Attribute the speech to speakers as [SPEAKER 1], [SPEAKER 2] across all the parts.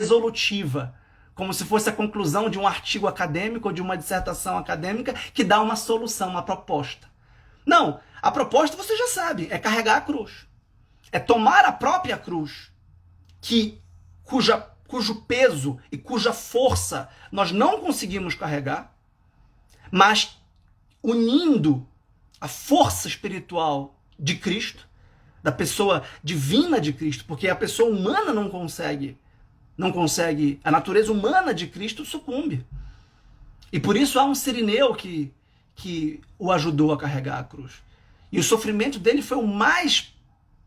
[SPEAKER 1] resolutiva, como se fosse a conclusão de um artigo acadêmico ou de uma dissertação acadêmica que dá uma solução, uma proposta. Não, a proposta você já sabe, é carregar a cruz. É tomar a própria cruz, cujo peso e cuja força nós não conseguimos carregar, mas unindo a força espiritual de Cristo, da pessoa divina de Cristo, porque a pessoa humana não consegue, a natureza humana de Cristo sucumbe. E por isso há um sirineu que o ajudou a carregar a cruz. E o sofrimento dele foi o mais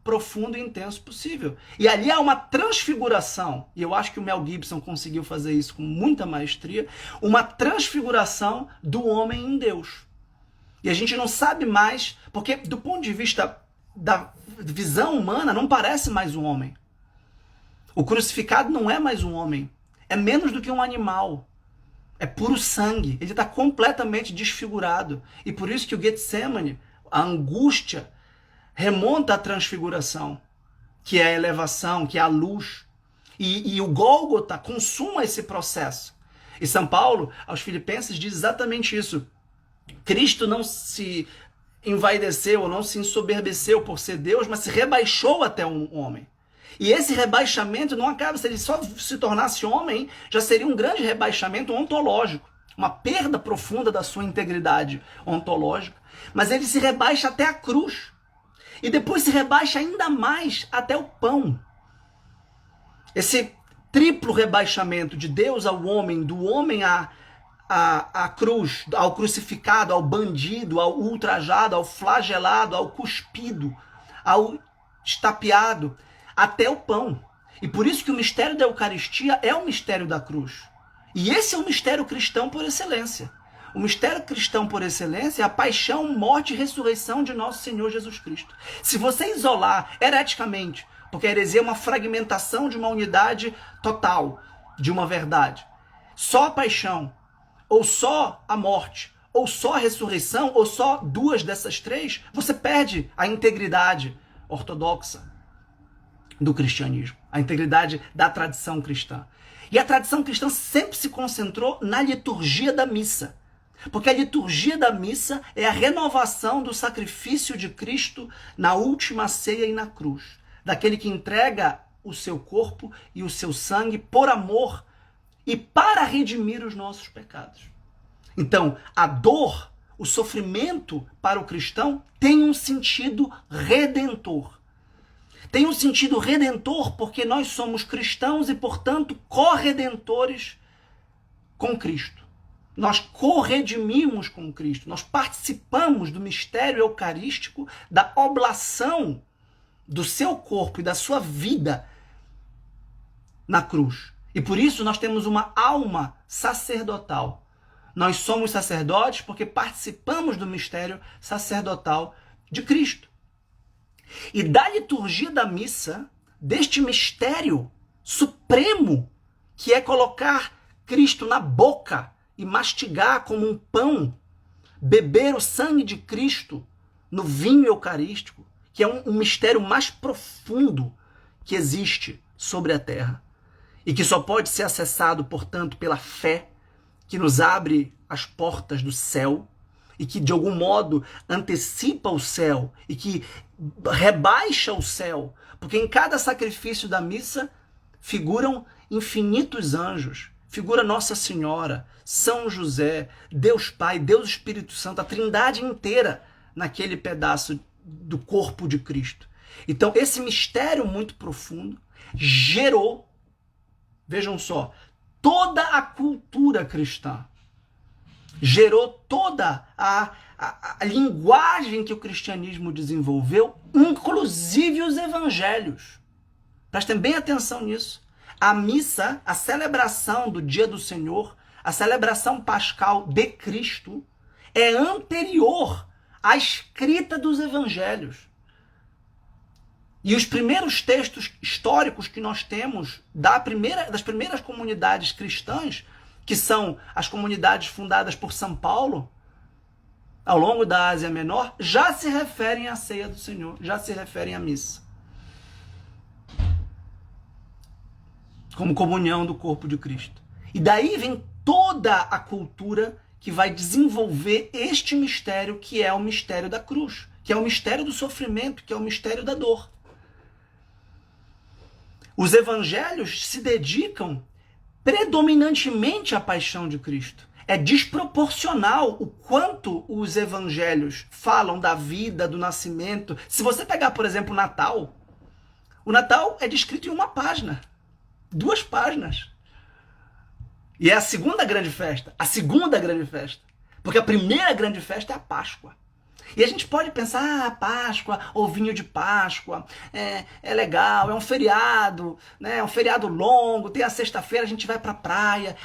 [SPEAKER 1] profundo e intenso possível. E ali há uma transfiguração, e eu acho que o Mel Gibson conseguiu fazer isso com muita maestria, uma transfiguração do homem em Deus. E a gente não sabe mais, porque do ponto de vista da visão humana, não parece mais um homem. O crucificado não é mais um homem, é menos do que um animal. É puro sangue, ele está completamente desfigurado. E por isso que o Getsemane, a angústia, remonta à transfiguração, que é a elevação, que é a luz. E o Gólgota consuma esse processo. E São Paulo, aos Filipenses, diz exatamente isso. Cristo não se envaideceu, ou não se ensoberbeceu por ser Deus, mas se rebaixou até um homem. E esse rebaixamento não acaba, se ele só se tornasse homem, já seria um grande rebaixamento ontológico, uma perda profunda da sua integridade ontológica, mas ele se rebaixa até a cruz. E depois se rebaixa ainda mais até o pão. Esse triplo rebaixamento de Deus ao homem, do homem à cruz, ao crucificado, ao bandido, ao ultrajado, ao flagelado, ao cuspido, ao estapeado, até o pão. E por isso que o mistério da Eucaristia é o mistério da cruz. E esse é o mistério cristão por excelência. O mistério cristão por excelência é a paixão, morte e ressurreição de nosso Senhor Jesus Cristo. Se você isolar hereticamente, porque a heresia é uma fragmentação de uma unidade total, de uma verdade, só a paixão, ou só a morte, ou só a ressurreição, ou só duas dessas três, você perde a integridade ortodoxa do cristianismo, a integridade da tradição cristã. E a tradição cristã sempre se concentrou na liturgia da missa. Porque a liturgia da missa é a renovação do sacrifício de Cristo na última ceia e na cruz. Daquele que entrega o seu corpo e o seu sangue por amor e para redimir os nossos pecados. Então, a dor, o sofrimento para o cristão tem um sentido redentor. Tem um sentido redentor porque nós somos cristãos e, portanto, corredentores com Cristo. Nós corredimimos com Cristo, nós participamos do mistério eucarístico, da oblação do seu corpo e da sua vida na cruz. E por isso nós temos uma alma sacerdotal. Nós somos sacerdotes porque participamos do mistério sacerdotal de Cristo. E da liturgia da missa, deste mistério supremo, que é colocar Cristo na boca e mastigar como um pão, beber o sangue de Cristo no vinho eucarístico, que é um mistério mais profundo que existe sobre a terra e que só pode ser acessado, portanto, pela fé, que nos abre as portas do céu e que, de algum modo, antecipa o céu e que rebaixa o céu, porque em cada sacrifício da missa figuram infinitos anjos, figura Nossa Senhora, São José, Deus Pai, Deus Espírito Santo, a trindade inteira naquele pedaço do corpo de Cristo. Então, esse mistério muito profundo gerou, vejam só, toda a cultura cristã. Gerou toda a linguagem que o cristianismo desenvolveu, inclusive os evangelhos. Prestem bem atenção nisso. A missa, a celebração do dia do Senhor, a celebração pascal de Cristo, é anterior à escrita dos evangelhos. E os primeiros textos históricos que nós temos das primeiras comunidades cristãs, que são as comunidades fundadas por São Paulo, ao longo da Ásia Menor, já se referem à ceia do Senhor, já se referem à missa. como comunhão do corpo de Cristo. E daí vem toda a cultura que vai desenvolver este mistério, que é o mistério da cruz, que é o mistério do sofrimento, que é o mistério da dor. Os evangelhos se dedicam predominantemente à paixão de Cristo. É desproporcional o quanto os evangelhos falam da vida, do nascimento. Se você pegar, por exemplo, o Natal é descrito em uma página, 2 páginas. E é a segunda grande festa. Porque a primeira grande festa é a Páscoa. E a gente pode pensar, Páscoa, ovinho de Páscoa, é legal, é um feriado, né? É um feriado longo, tem a sexta-feira, a gente vai pra praia.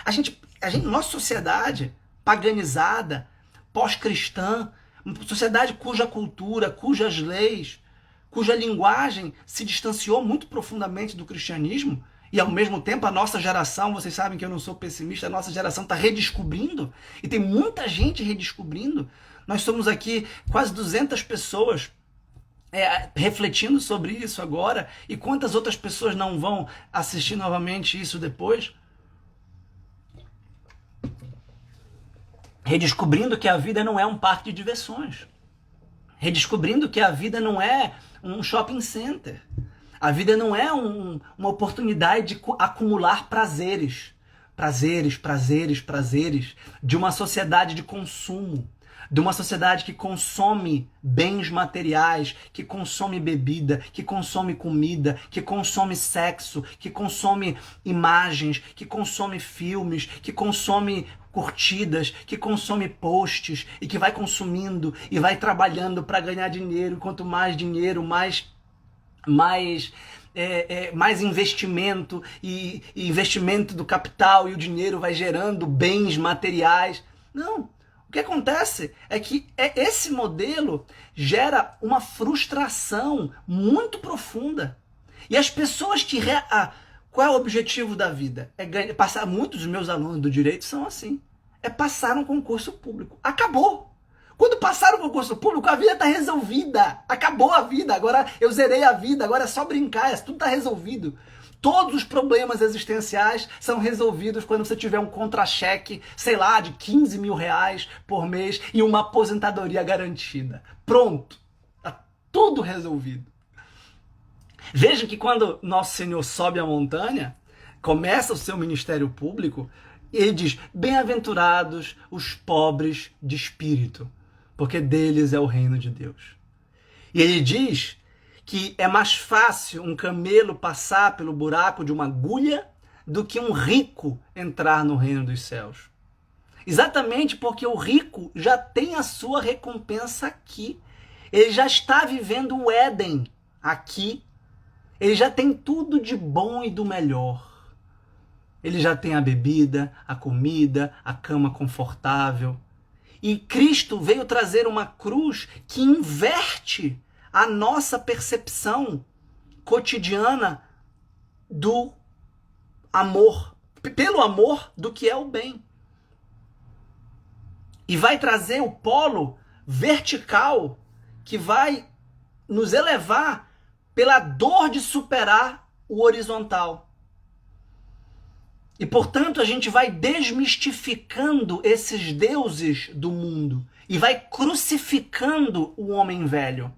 [SPEAKER 1] Nossa sociedade paganizada, pós-cristã, sociedade cuja cultura, cujas leis, cuja linguagem se distanciou muito profundamente do cristianismo, e ao mesmo tempo a nossa geração, vocês sabem que eu não sou pessimista, a nossa geração está redescobrindo, e tem muita gente redescobrindo. Nós somos aqui quase 200 pessoas refletindo sobre isso agora, e quantas outras pessoas não vão assistir novamente isso depois? Redescobrindo que a vida não é um parque de diversões. Redescobrindo que a vida não é um shopping center. A vida não é uma oportunidade de acumular prazeres. Prazeres de uma sociedade de consumo. De uma sociedade que consome bens materiais, que consome bebida, que consome comida, que consome sexo, que consome imagens, que consome filmes, que consome curtidas, que consome posts e que vai consumindo e vai trabalhando para ganhar dinheiro. Quanto mais dinheiro, mais investimento e investimento do capital, e o dinheiro vai gerando bens materiais. Não. O que acontece é que esse modelo gera uma frustração muito profunda. E as pessoas que... qual é o objetivo da vida? Passar. Muitos dos meus alunos do direito são assim. É passar um concurso público. Acabou! Quando passar o concurso público, a vida está resolvida. Acabou a vida. Agora eu zerei a vida. Agora é só brincar. Tudo está resolvido. Todos os problemas existenciais são resolvidos quando você tiver um contra-cheque, sei lá, de 15 mil reais por mês e uma aposentadoria garantida. Pronto. Está tudo resolvido. Vejam que quando Nosso Senhor sobe a montanha, começa o seu ministério público, ele diz: bem-aventurados os pobres de espírito, porque deles é o reino de Deus. E ele diz que é mais fácil um camelo passar pelo buraco de uma agulha do que um rico entrar no reino dos céus. Exatamente porque o rico já tem a sua recompensa aqui. Ele já está vivendo o Éden aqui. Ele já tem tudo de bom e do melhor. Ele já tem a bebida, a comida, a cama confortável. E Cristo veio trazer uma cruz que inverte a nossa percepção cotidiana do amor, pelo amor do que é o bem. E vai trazer o polo vertical que vai nos elevar pela dor de superar o horizontal. E, portanto, a gente vai desmistificando esses deuses do mundo e vai crucificando o homem velho.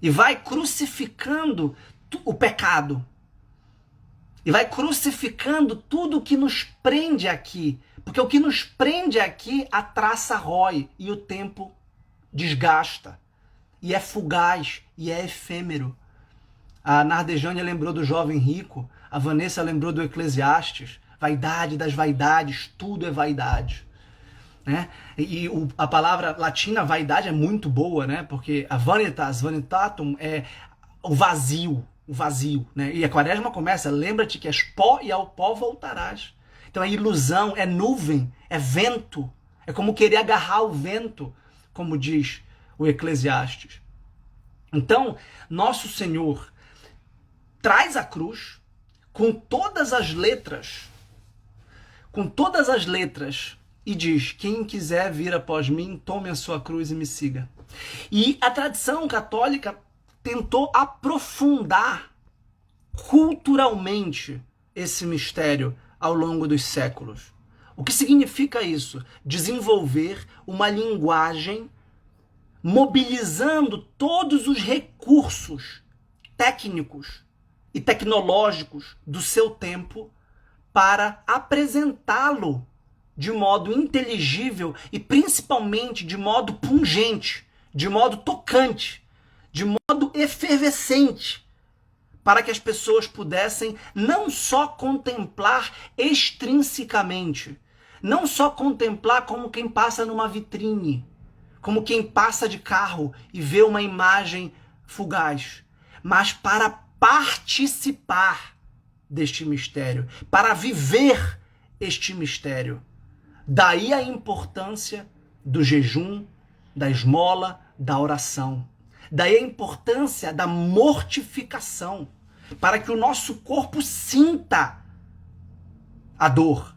[SPEAKER 1] E vai crucificando o pecado. E vai crucificando tudo o que nos prende aqui. Porque o que nos prende aqui, a traça rói e o tempo desgasta. E é fugaz, e é efêmero. A Nardejânia lembrou do jovem rico. A Vanessa lembrou do Eclesiastes. Vaidade das vaidades, tudo é vaidade. Né? E a palavra latina vaidade é muito boa, né? Porque a vanitas, vanitatum, é o vazio, né? E a quaresma começa: lembra-te que és pó e ao pó voltarás. Então é ilusão, é nuvem, é vento, é como querer agarrar o vento, como diz o Eclesiastes. Então, Nosso Senhor traz a cruz com todas as letras, e diz: quem quiser vir após mim, tome a sua cruz e me siga. E a tradição católica tentou aprofundar culturalmente esse mistério ao longo dos séculos. O que significa isso? Desenvolver uma linguagem mobilizando todos os recursos técnicos e tecnológicos do seu tempo para apresentá-lo de modo inteligível e principalmente de modo pungente, de modo tocante, de modo efervescente, para que as pessoas pudessem não só contemplar extrinsecamente, não só contemplar como quem passa numa vitrine, como quem passa de carro e vê uma imagem fugaz, mas para participar deste mistério, para viver este mistério. Daí a importância do jejum, da esmola, da oração. Daí a importância da mortificação, para que o nosso corpo sinta a dor.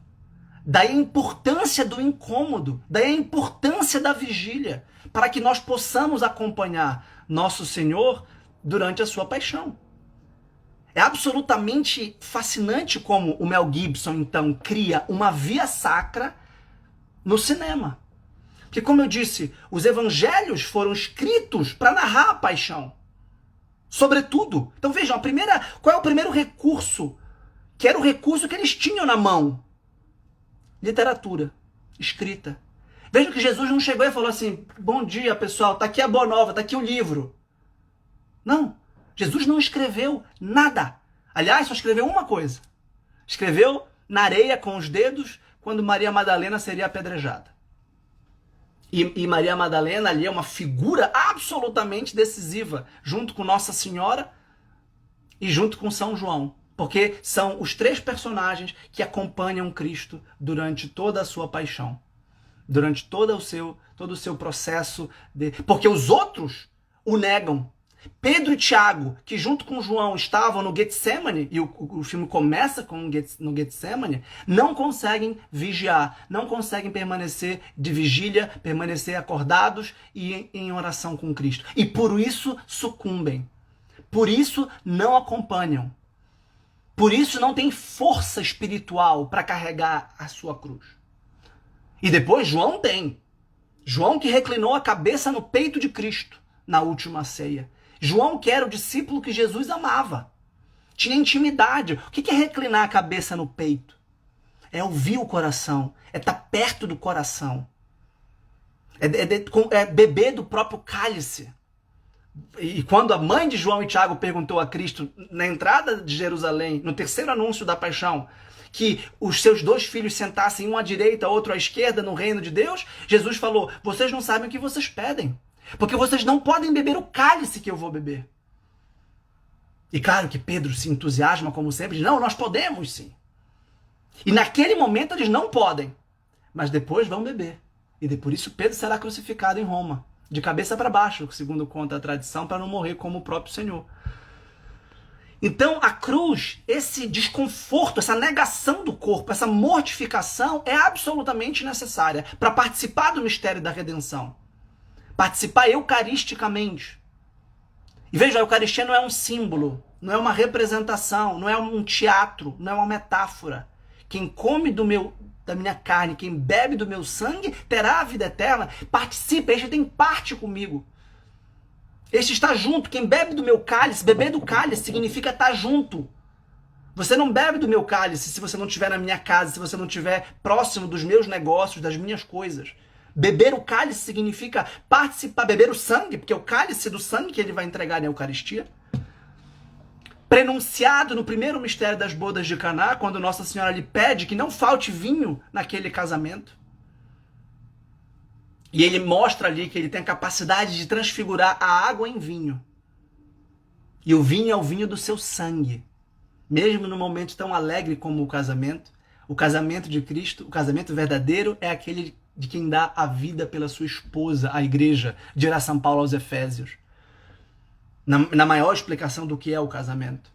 [SPEAKER 1] Daí a importância do incômodo, daí a importância da vigília, para que nós possamos acompanhar nosso Senhor durante a sua paixão. É absolutamente fascinante como o Mel Gibson, então, cria uma via sacra no cinema. Porque, como eu disse, os evangelhos foram escritos para narrar a paixão. Sobretudo. Então vejam, qual é o primeiro recurso? Que era o recurso que eles tinham na mão. Literatura. Escrita. Vejam que Jesus não chegou e falou assim, bom dia pessoal, tá aqui a boa nova, tá aqui o livro. Não. Jesus não escreveu nada. Aliás, só escreveu uma coisa. Escreveu na areia com os dedos quando Maria Madalena seria apedrejada. E Maria Madalena ali é uma figura absolutamente decisiva, junto com Nossa Senhora e junto com São João. Porque são os três personagens que acompanham Cristo durante toda a sua paixão. Durante todo o seu processo. Porque os outros o negam. Pedro e Tiago, que junto com João estavam no Getsemane, e o filme começa no Getsemane, não conseguem vigiar, não conseguem permanecer de vigília, permanecer acordados e em oração com Cristo. E por isso sucumbem. Por isso não acompanham. Por isso não tem força espiritual para carregar a sua cruz. E depois João tem. João que reclinou a cabeça no peito de Cristo na última ceia. João que era o discípulo que Jesus amava. Tinha intimidade. O que é reclinar a cabeça no peito? É ouvir o coração. É estar perto do coração. É beber do próprio cálice. E quando a mãe de João e Tiago perguntou a Cristo na entrada de Jerusalém, no terceiro anúncio da paixão, que os seus dois filhos sentassem um à direita, outro à esquerda no reino de Deus, Jesus falou, vocês não sabem o que vocês pedem. Porque vocês não podem beber o cálice que eu vou beber. E claro que Pedro se entusiasma como sempre, diz, não, nós podemos sim. E naquele momento eles não podem, mas depois vão beber. E por isso Pedro será crucificado em Roma, de cabeça para baixo, segundo conta a tradição, para não morrer como o próprio Senhor. Então a cruz, esse desconforto, essa negação do corpo, essa mortificação é absolutamente necessária para participar do mistério da redenção. Participar eucaristicamente. E veja, a Eucaristia não é um símbolo, não é uma representação, não é um teatro, não é uma metáfora. Quem come da minha carne, quem bebe do meu sangue, terá a vida eterna. Participa, este tem parte comigo. Este está junto. Quem bebe do meu cálice, beber do cálice significa estar junto. Você não bebe do meu cálice se você não estiver na minha casa, se você não estiver próximo dos meus negócios, das minhas coisas. Beber o cálice significa participar, beber o sangue, porque é o cálice do sangue que ele vai entregar na Eucaristia. Prenunciado no primeiro mistério das bodas de Caná, quando Nossa Senhora lhe pede que não falte vinho naquele casamento. E ele mostra ali que ele tem a capacidade de transfigurar a água em vinho. E o vinho é o vinho do seu sangue. Mesmo num momento tão alegre como o casamento de Cristo, o casamento verdadeiro é aquele de quem dá a vida pela sua esposa, a igreja, dirá São Paulo aos Efésios. Na maior explicação do que é o casamento.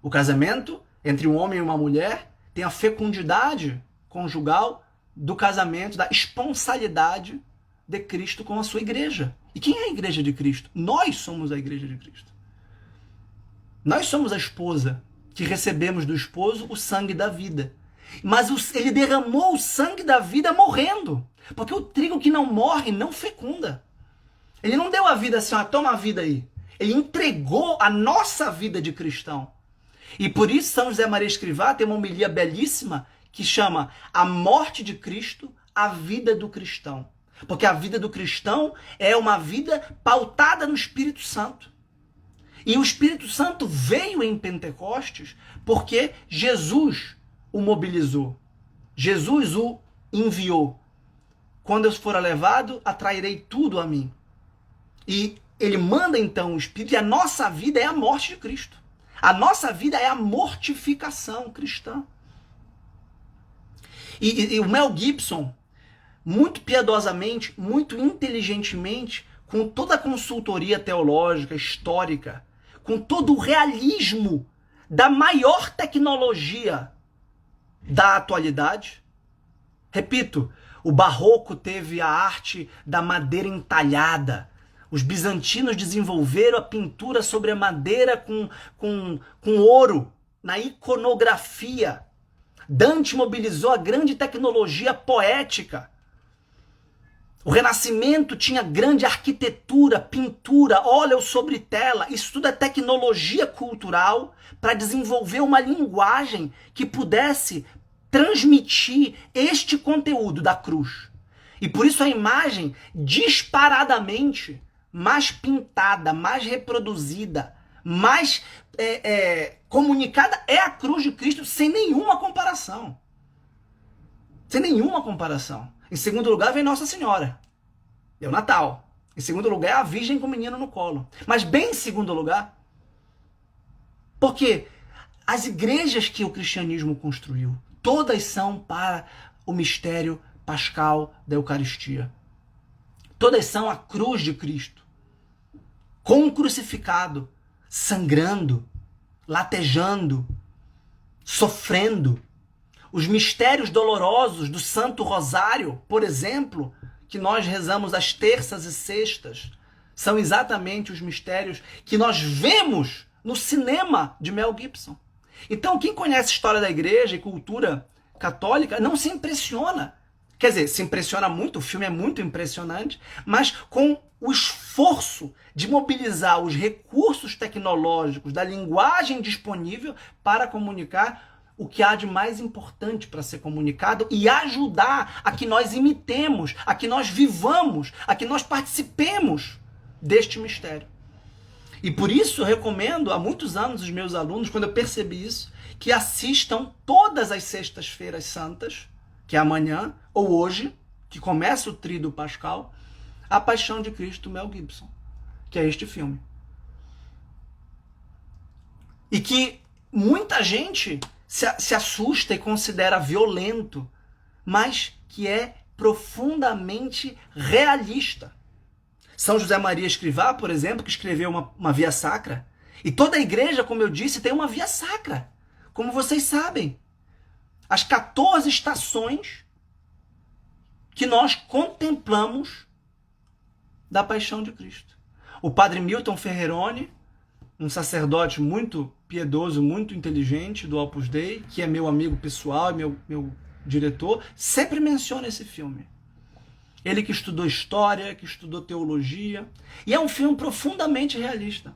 [SPEAKER 1] O casamento entre um homem e uma mulher tem a fecundidade conjugal do casamento, da esponsalidade de Cristo com a sua igreja. E quem é a igreja de Cristo? Nós somos a igreja de Cristo. Nós somos a esposa que recebemos do esposo o sangue da vida. Mas ele derramou o sangue da vida morrendo. Porque o trigo que não morre não fecunda. Ele não deu a vida assim, ó, toma a vida aí. Ele entregou a nossa vida de cristão. E por isso São José Maria Escrivá tem uma homilia belíssima que chama a morte de Cristo, a vida do cristão. Porque a vida do cristão é uma vida pautada no Espírito Santo. E o Espírito Santo veio em Pentecostes porque Jesus o mobilizou. Jesus o enviou. Quando eu for levado, atrairei tudo a mim. E ele manda então o Espírito, e a nossa vida é a morte de Cristo. A nossa vida é a mortificação cristã. E o Mel Gibson, muito piedosamente, muito inteligentemente, com toda a consultoria teológica, histórica, com todo o realismo da maior tecnologia da atualidade. Repito, o barroco teve a arte da madeira entalhada. Os bizantinos desenvolveram a pintura sobre a madeira com ouro, na iconografia. Dante mobilizou a grande tecnologia poética. O Renascimento tinha grande arquitetura, pintura, óleo sobre tela. Isso tudo é tecnologia cultural para desenvolver uma linguagem que pudesse transmitir este conteúdo da cruz. E por isso a imagem disparadamente mais pintada, mais reproduzida, mais comunicada é a cruz de Cristo, sem nenhuma comparação. Sem nenhuma comparação. Em segundo lugar vem Nossa Senhora. É o Natal. Em segundo lugar é a Virgem com o menino no colo. Mas bem em segundo lugar, porque as igrejas que o cristianismo construiu, todas são para o mistério pascal da Eucaristia. Todas são a cruz de Cristo, com o crucificado, sangrando, latejando, sofrendo. Os mistérios dolorosos do Santo Rosário, por exemplo, que nós rezamos às terças e sextas, são exatamente os mistérios que nós vemos no cinema de Mel Gibson. Então, quem conhece a história da igreja e cultura católica não se impressiona. Quer dizer, se impressiona muito, o filme é muito impressionante, mas com o esforço de mobilizar os recursos tecnológicos da linguagem disponível para comunicar o que há de mais importante para ser comunicado e ajudar a que nós imitemos, a que nós vivamos, a que nós participemos deste mistério. E por isso eu recomendo há muitos anos os meus alunos, quando eu percebi isso, que assistam todas as sextas-feiras santas, que é amanhã ou hoje, que começa o Tríduo Pascal, A Paixão de Cristo, Mel Gibson, que é este filme. E que muita gente se assusta e considera violento, mas que é profundamente realista. São José Maria Escrivá, por exemplo, que escreveu uma via sacra. E toda a igreja, como eu disse, tem uma via sacra. Como vocês sabem. As 14 estações que nós contemplamos da paixão de Cristo. O padre Milton Ferreroni, um sacerdote muito piedoso, muito inteligente do Opus Dei, que é meu amigo pessoal, meu diretor, sempre menciona esse filme. Ele que estudou história, que estudou teologia, e é um filme profundamente realista.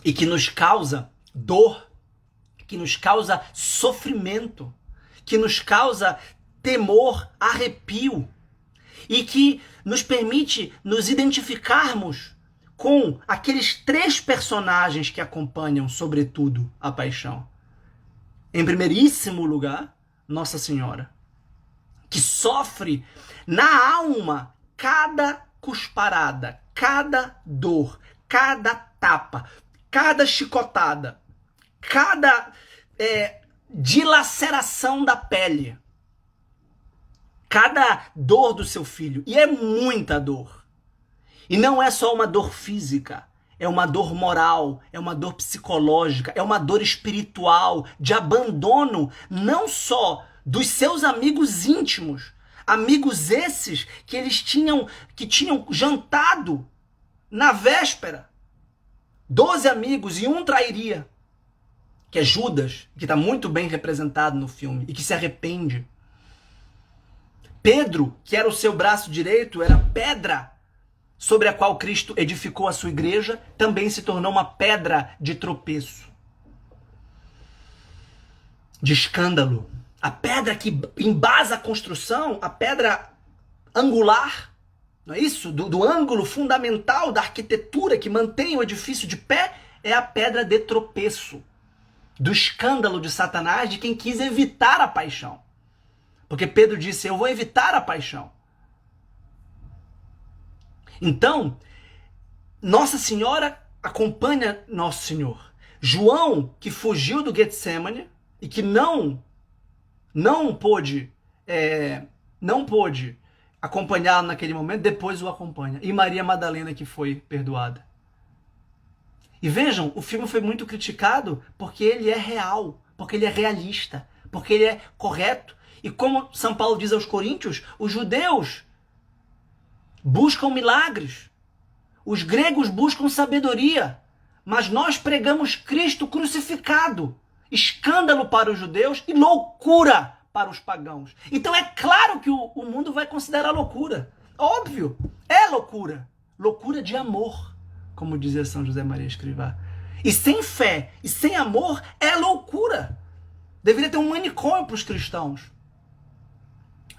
[SPEAKER 1] E que nos causa dor, que nos causa sofrimento, que nos causa temor, arrepio, e que nos permite nos identificarmos com aqueles 3 personagens que acompanham, sobretudo, a paixão. Em primeiríssimo lugar, Nossa Senhora, que sofre na alma cada cusparada, cada dor, cada tapa, cada chicotada, cada dilaceração da pele, cada dor do seu filho. E é muita dor. E não é só uma dor física, é uma dor moral, é uma dor psicológica, é uma dor espiritual, de abandono, não só dos seus amigos íntimos, amigos esses que tinham jantado na véspera, 12 amigos e um trairia, que é Judas, que está muito bem representado no filme, e que se arrepende. Pedro, que era o seu braço direito, era pedra sobre a qual Cristo edificou a sua igreja, também se tornou uma pedra de tropeço, de escândalo. A pedra que embasa a construção, a pedra angular, não é isso? Do ângulo fundamental da arquitetura que mantém o edifício de pé, é a pedra de tropeço, do escândalo de Satanás, de quem quis evitar a paixão. Porque Pedro disse, eu vou evitar a paixão. Então, Nossa Senhora acompanha Nosso Senhor. João, que fugiu do Getsemane e que não pôde acompanhá-lo naquele momento, depois o acompanha. E Maria Madalena, que foi perdoada. E vejam, o filme foi muito criticado porque ele é real, porque ele é realista, porque ele é correto. E como São Paulo diz aos Coríntios, os judeus buscam milagres, os gregos buscam sabedoria, mas nós pregamos Cristo crucificado, escândalo para os judeus e loucura para os pagãos. Então é claro que o mundo vai considerar loucura. Óbvio, é loucura. Loucura de amor, como dizia São José Maria Escrivá. E sem fé e sem amor é loucura. Deveria ter um manicômio para os cristãos.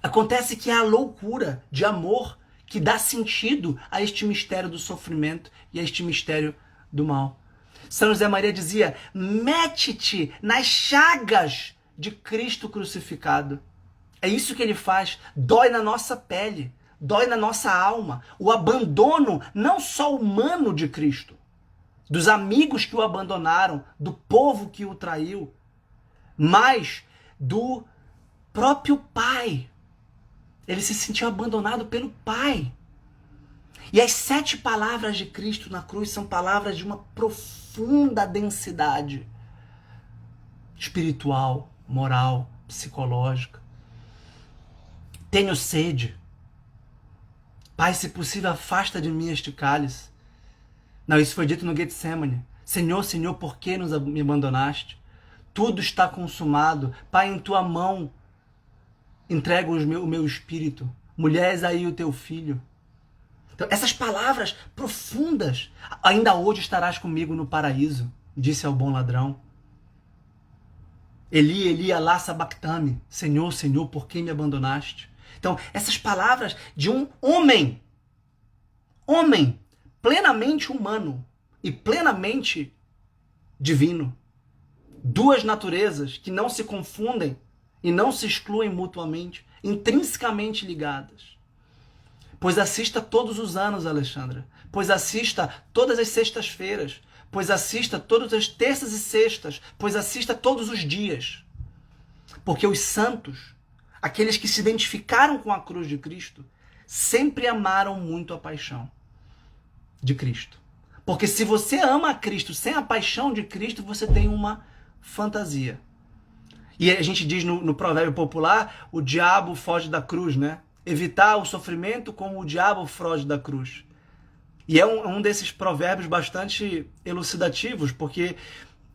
[SPEAKER 1] Acontece que é a loucura de amor que dá sentido a este mistério do sofrimento e a este mistério do mal. São José Maria dizia, mete-te nas chagas de Cristo crucificado. É isso que ele faz. Dói na nossa pele, dói na nossa alma. O abandono não só humano de Cristo, dos amigos que o abandonaram, do povo que o traiu, mas do próprio Pai. Ele se sentiu abandonado pelo Pai. E as 7 palavras de Cristo na cruz são palavras de uma profunda densidade espiritual, moral, psicológica. Tenho sede. Pai, se possível, afasta de mim este cálice. Não, isso foi dito no Getsemane. Senhor, Senhor, por que me abandonaste? Tudo está consumado. Pai, em tua mão entrego o meu espírito. Mulher, és aí o teu filho. Então, essas palavras profundas. Ainda hoje estarás comigo no paraíso, disse ao bom ladrão. Eli, Eli, alá sabactame. Senhor, Senhor, por que me abandonaste? Então, essas palavras de um homem, plenamente humano e plenamente divino. 2 naturezas que não se confundem e não se excluem mutuamente, intrinsecamente ligadas. Pois assista todos os anos, Alexandra. Pois assista todas as sextas-feiras. Pois assista todas as terças e sextas. Pois assista todos os dias. Porque os santos, aqueles que se identificaram com a cruz de Cristo, sempre amaram muito a paixão de Cristo. Porque se você ama a Cristo sem a paixão de Cristo, você tem uma fantasia. E a gente diz no provérbio popular, o diabo foge da cruz, né? Evitar o sofrimento como o diabo foge da cruz. E é um desses provérbios bastante elucidativos, porque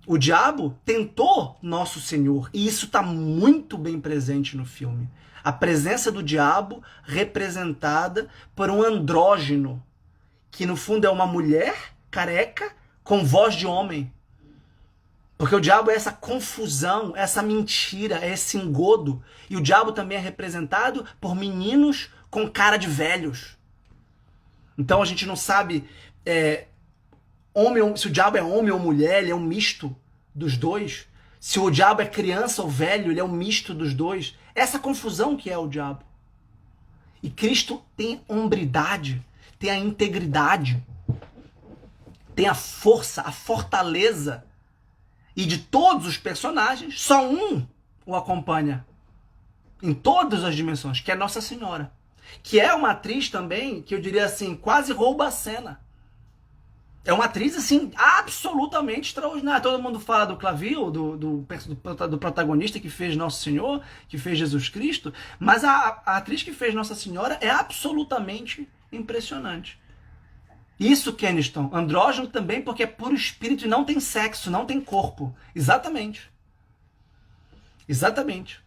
[SPEAKER 1] o diabo tentou Nosso Senhor, e isso está muito bem presente no filme. A presença do diabo representada por um andrógeno, que no fundo é uma mulher careca com voz de homem. Porque o diabo é essa confusão, essa mentira, é esse engodo. E o diabo também é representado por meninos com cara de velhos. Então a gente não sabe se o diabo é homem ou mulher, ele é um misto dos dois. Se o diabo é criança ou velho, ele é um misto dos dois. Essa confusão que é o diabo. E Cristo tem hombridade, tem a integridade, tem a força, a fortaleza. E de todos os personagens, só um o acompanha em todas as dimensões, que é Nossa Senhora. Que é uma atriz também, que eu diria assim, quase rouba a cena. É uma atriz, assim, absolutamente extraordinária. Todo mundo fala do Clavio, do protagonista que fez Nosso Senhor, que fez Jesus Cristo, mas a atriz que fez Nossa Senhora é absolutamente impressionante. Isso, Keniston. Andrógeno também porque é puro espírito e não tem sexo, não tem corpo. Exatamente. Exatamente.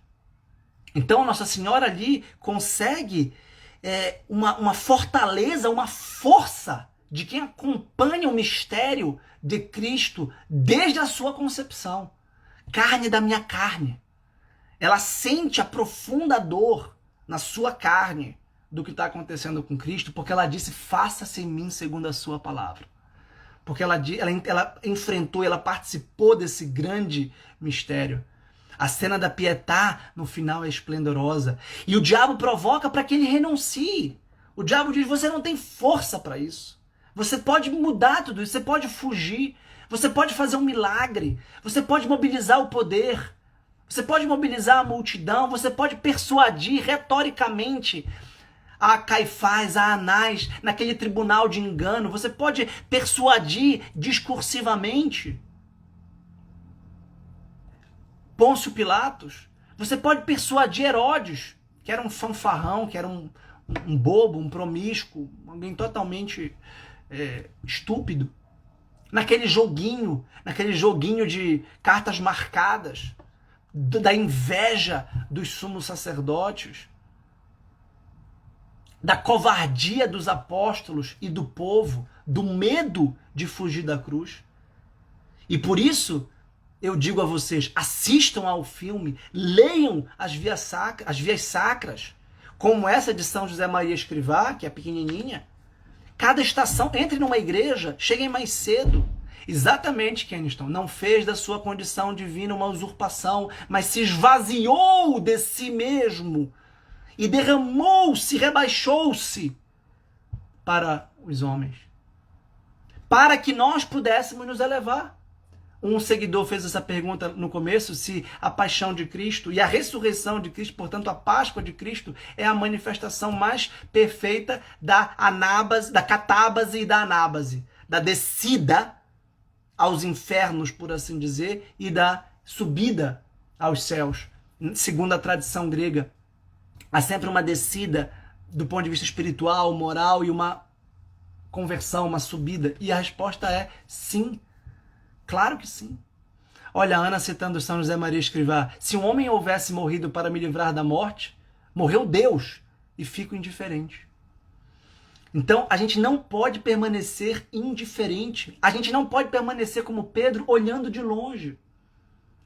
[SPEAKER 1] Então, Nossa Senhora ali consegue uma fortaleza, uma força de quem acompanha o mistério de Cristo desde a sua concepção. Carne da minha carne. Ela sente a profunda dor na sua carne do que está acontecendo com Cristo, porque ela disse, faça-se em mim segundo a sua palavra. Porque ela enfrentou, ela participou desse grande mistério. A cena da Pietà, no final, é esplendorosa. E o diabo provoca para que ele renuncie. O diabo diz, você não tem força para isso. Você pode mudar tudo isso, você pode fugir, você pode fazer um milagre, você pode mobilizar o poder, você pode mobilizar a multidão, você pode persuadir retoricamente a Caifás, a Anás, naquele tribunal de engano, você pode persuadir discursivamente Pôncio Pilatos, você pode persuadir Herodes, que era um fanfarrão, que era um bobo, um promíscuo, alguém totalmente estúpido, naquele joguinho de cartas marcadas, da inveja dos sumos sacerdotes, da covardia dos apóstolos e do povo, do medo de fugir da cruz. E por isso, eu digo a vocês, assistam ao filme, leiam as vias sacras, como essa de São José Maria Escrivá, que é pequenininha. Cada estação, entre numa igreja, cheguem mais cedo. Exatamente, Keniston, não fez da sua condição divina uma usurpação, mas se esvaziou de si mesmo e derramou-se, rebaixou-se para os homens, para que nós pudéssemos nos elevar. Um seguidor fez essa pergunta no começo, se a paixão de Cristo e a ressurreição de Cristo, portanto a Páscoa de Cristo, é a manifestação mais perfeita da anábase, da catábase e da anábase, da descida aos infernos, por assim dizer, e da subida aos céus. Segundo a tradição grega, há sempre uma descida do ponto de vista espiritual, moral, e uma conversão, uma subida. E a resposta é sim. Claro que sim. Olha, a Ana citando São José Maria Escrivá, se um homem houvesse morrido para me livrar da morte, morreu Deus e fico indiferente. Então, a gente não pode permanecer indiferente. A gente não pode permanecer como Pedro, olhando de longe.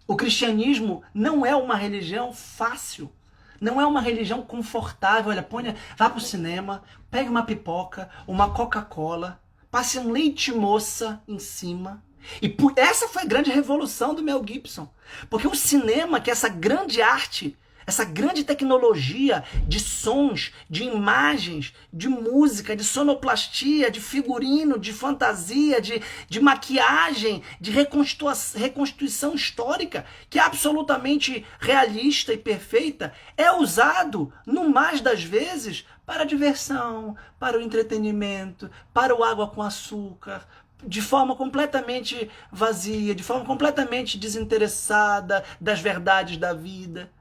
[SPEAKER 1] O cristianismo não é uma religião fácil. Não é uma religião confortável. Olha, vá para o cinema, pegue uma pipoca, uma Coca-Cola, passe um leite moça em cima. E essa foi a grande revolução do Mel Gibson. Porque o cinema, que é essa grande arte, essa grande tecnologia de sons, de imagens, de música, de sonoplastia, de figurino, de fantasia, de maquiagem, de reconstituição histórica, que é absolutamente realista e perfeita, é usado, no mais das vezes, para a diversão, para o entretenimento, para o água com açúcar, de forma completamente vazia, de forma completamente desinteressada das verdades da vida.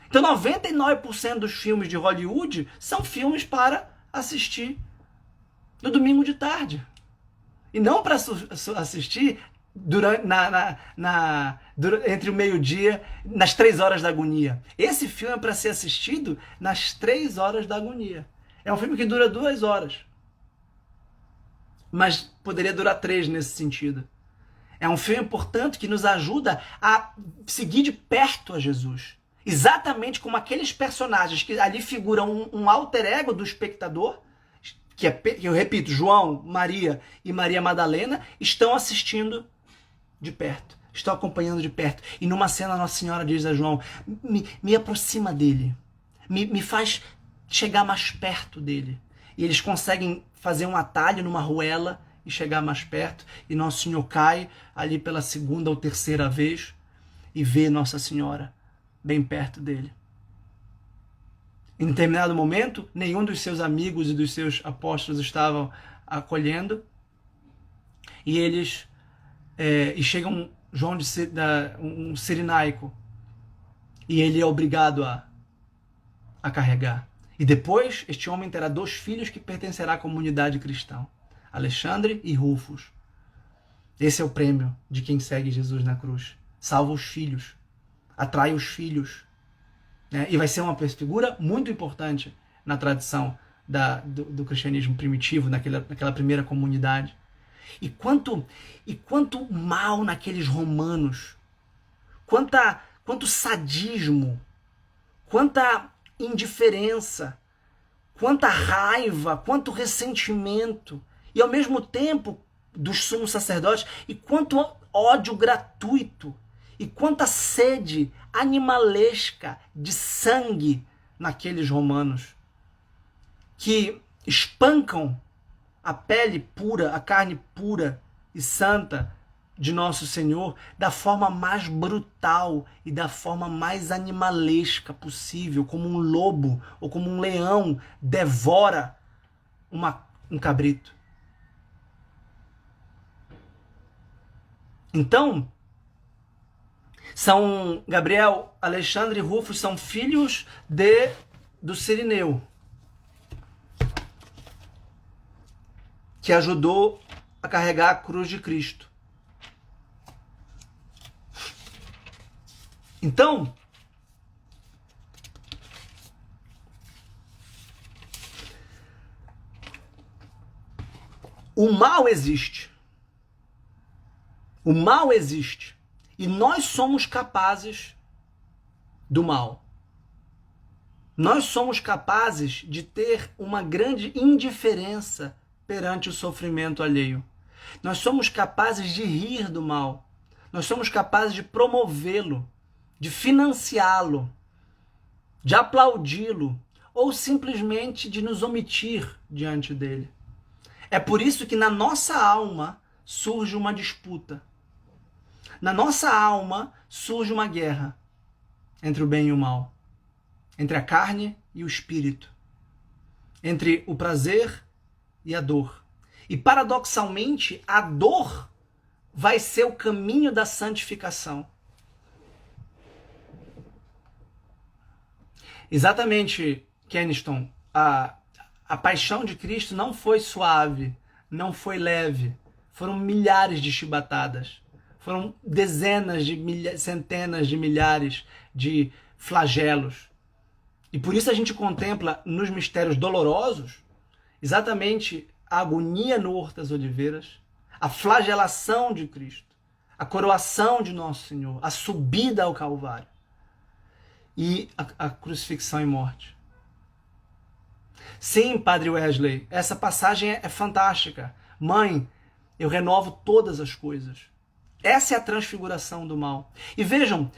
[SPEAKER 1] Então 99% dos filmes de Hollywood são filmes para assistir no domingo de tarde. E não para assistir entre o meio-dia, nas 3 horas da agonia. Esse filme é para ser assistido nas 3 horas da agonia. É um filme que dura 2 horas. Mas poderia durar 3 nesse sentido. É um filme, portanto, que nos ajuda a seguir de perto a Jesus. Exatamente como aqueles personagens que ali figuram um alter ego do espectador, que eu repito, João, Maria e Maria Madalena, estão assistindo de perto, estão acompanhando de perto. E numa cena Nossa Senhora diz a João, me aproxima dele, me faz chegar mais perto dele. E eles conseguem fazer um atalho numa ruela e chegar mais perto, e Nosso Senhor cai ali pela 2ª ou 3ª vez e vê Nossa Senhora bem perto dele. Em determinado momento, nenhum dos seus amigos e dos seus apóstolos estavam acolhendo, e eles e chega João um sirinaico, e ele é obrigado a carregar. E depois, este homem terá 2 filhos que pertencerá à comunidade cristã. Alexandre e Rufus. Esse é o prêmio de quem segue Jesus na cruz. Salva os filhos, atrai os filhos, né? E vai ser uma figura muito importante na tradição do cristianismo primitivo, naquela primeira comunidade. E quanto mal naqueles romanos, quanto sadismo, quanta indiferença, quanta raiva, quanto ressentimento, e ao mesmo tempo dos sumos sacerdotes, e quanto ódio gratuito, e quanta sede animalesca de sangue naqueles romanos, que espancam a pele pura, a carne pura e santa de nosso Senhor da forma mais brutal e da forma mais animalesca possível, como um lobo ou como um leão devora um cabrito. Então, Gabriel, Alexandre e Rufus são filhos do Cirineu, que ajudou a carregar a cruz de Cristo. Então, o mal existe. O mal existe. E nós somos capazes do mal. Nós somos capazes de ter uma grande indiferença perante o sofrimento alheio. Nós somos capazes de rir do mal. Nós somos capazes de promovê-lo, de financiá-lo, de aplaudi-lo, ou simplesmente de nos omitir diante dele. É por isso que na nossa alma surge uma disputa. Na nossa alma surge uma guerra entre o bem e o mal, entre a carne e o espírito, entre o prazer e a dor. E paradoxalmente, a dor vai ser o caminho da santificação. Exatamente, Keniston, a paixão de Cristo não foi suave, não foi leve. Foram milhares de chibatadas. Foram dezenas de centenas de milhares de flagelos. E por isso a gente contempla nos mistérios dolorosos exatamente a agonia no Horto das Oliveiras, a flagelação de Cristo, a coroação de Nosso Senhor, a subida ao Calvário e a crucifixão e morte. Sim, Padre Wesley, essa passagem é fantástica. Mãe, eu renovo todas as coisas. Essa é a transfiguração do mal. E vejam,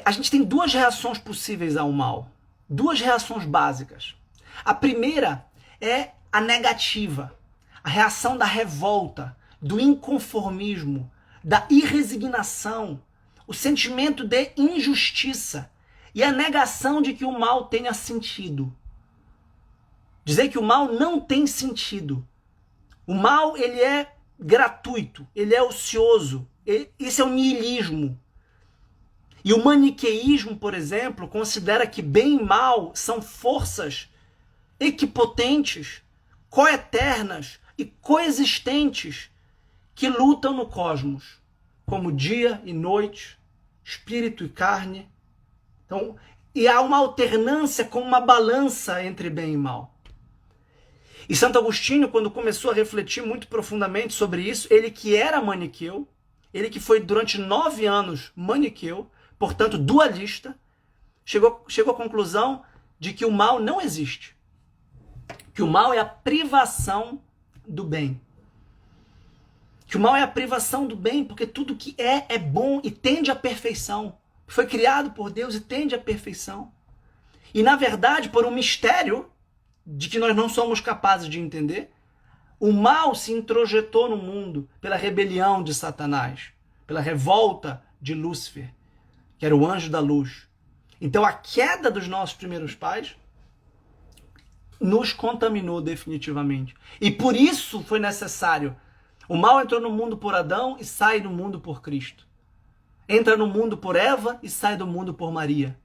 [SPEAKER 1] a gente tem duas reações possíveis ao mal. Duas reações básicas. A primeira é a negativa. A reação da revolta, do inconformismo, da irresignação, o sentimento de injustiça e a negação de que o mal tenha sentido. Dizer que o mal não tem sentido. O mal, ele é gratuito, ele é ocioso. Isso é o niilismo. E o maniqueísmo, por exemplo, considera que bem e mal são forças equipotentes, coeternas e coexistentes que lutam no cosmos, como dia e noite, espírito e carne. Então, e há uma alternância como uma balança entre bem e mal. E Santo Agostinho, quando começou a refletir muito profundamente sobre isso, ele que era maniqueu, ele que foi durante 9 anos maniqueu, portanto dualista, chegou à conclusão de que o mal não existe. Que o mal é a privação do bem. Que o mal é a privação do bem, porque tudo que é bom e tende à perfeição. Foi criado por Deus e tende à perfeição. E na verdade, por um mistério de que nós não somos capazes de entender, o mal se introjetou no mundo pela rebelião de Satanás, pela revolta de Lúcifer, que era o anjo da luz. Então a queda dos nossos primeiros pais nos contaminou definitivamente. E por isso foi necessário. O mal entrou no mundo por Adão e sai do mundo por Cristo. Entra no mundo por Eva e sai do mundo por Maria.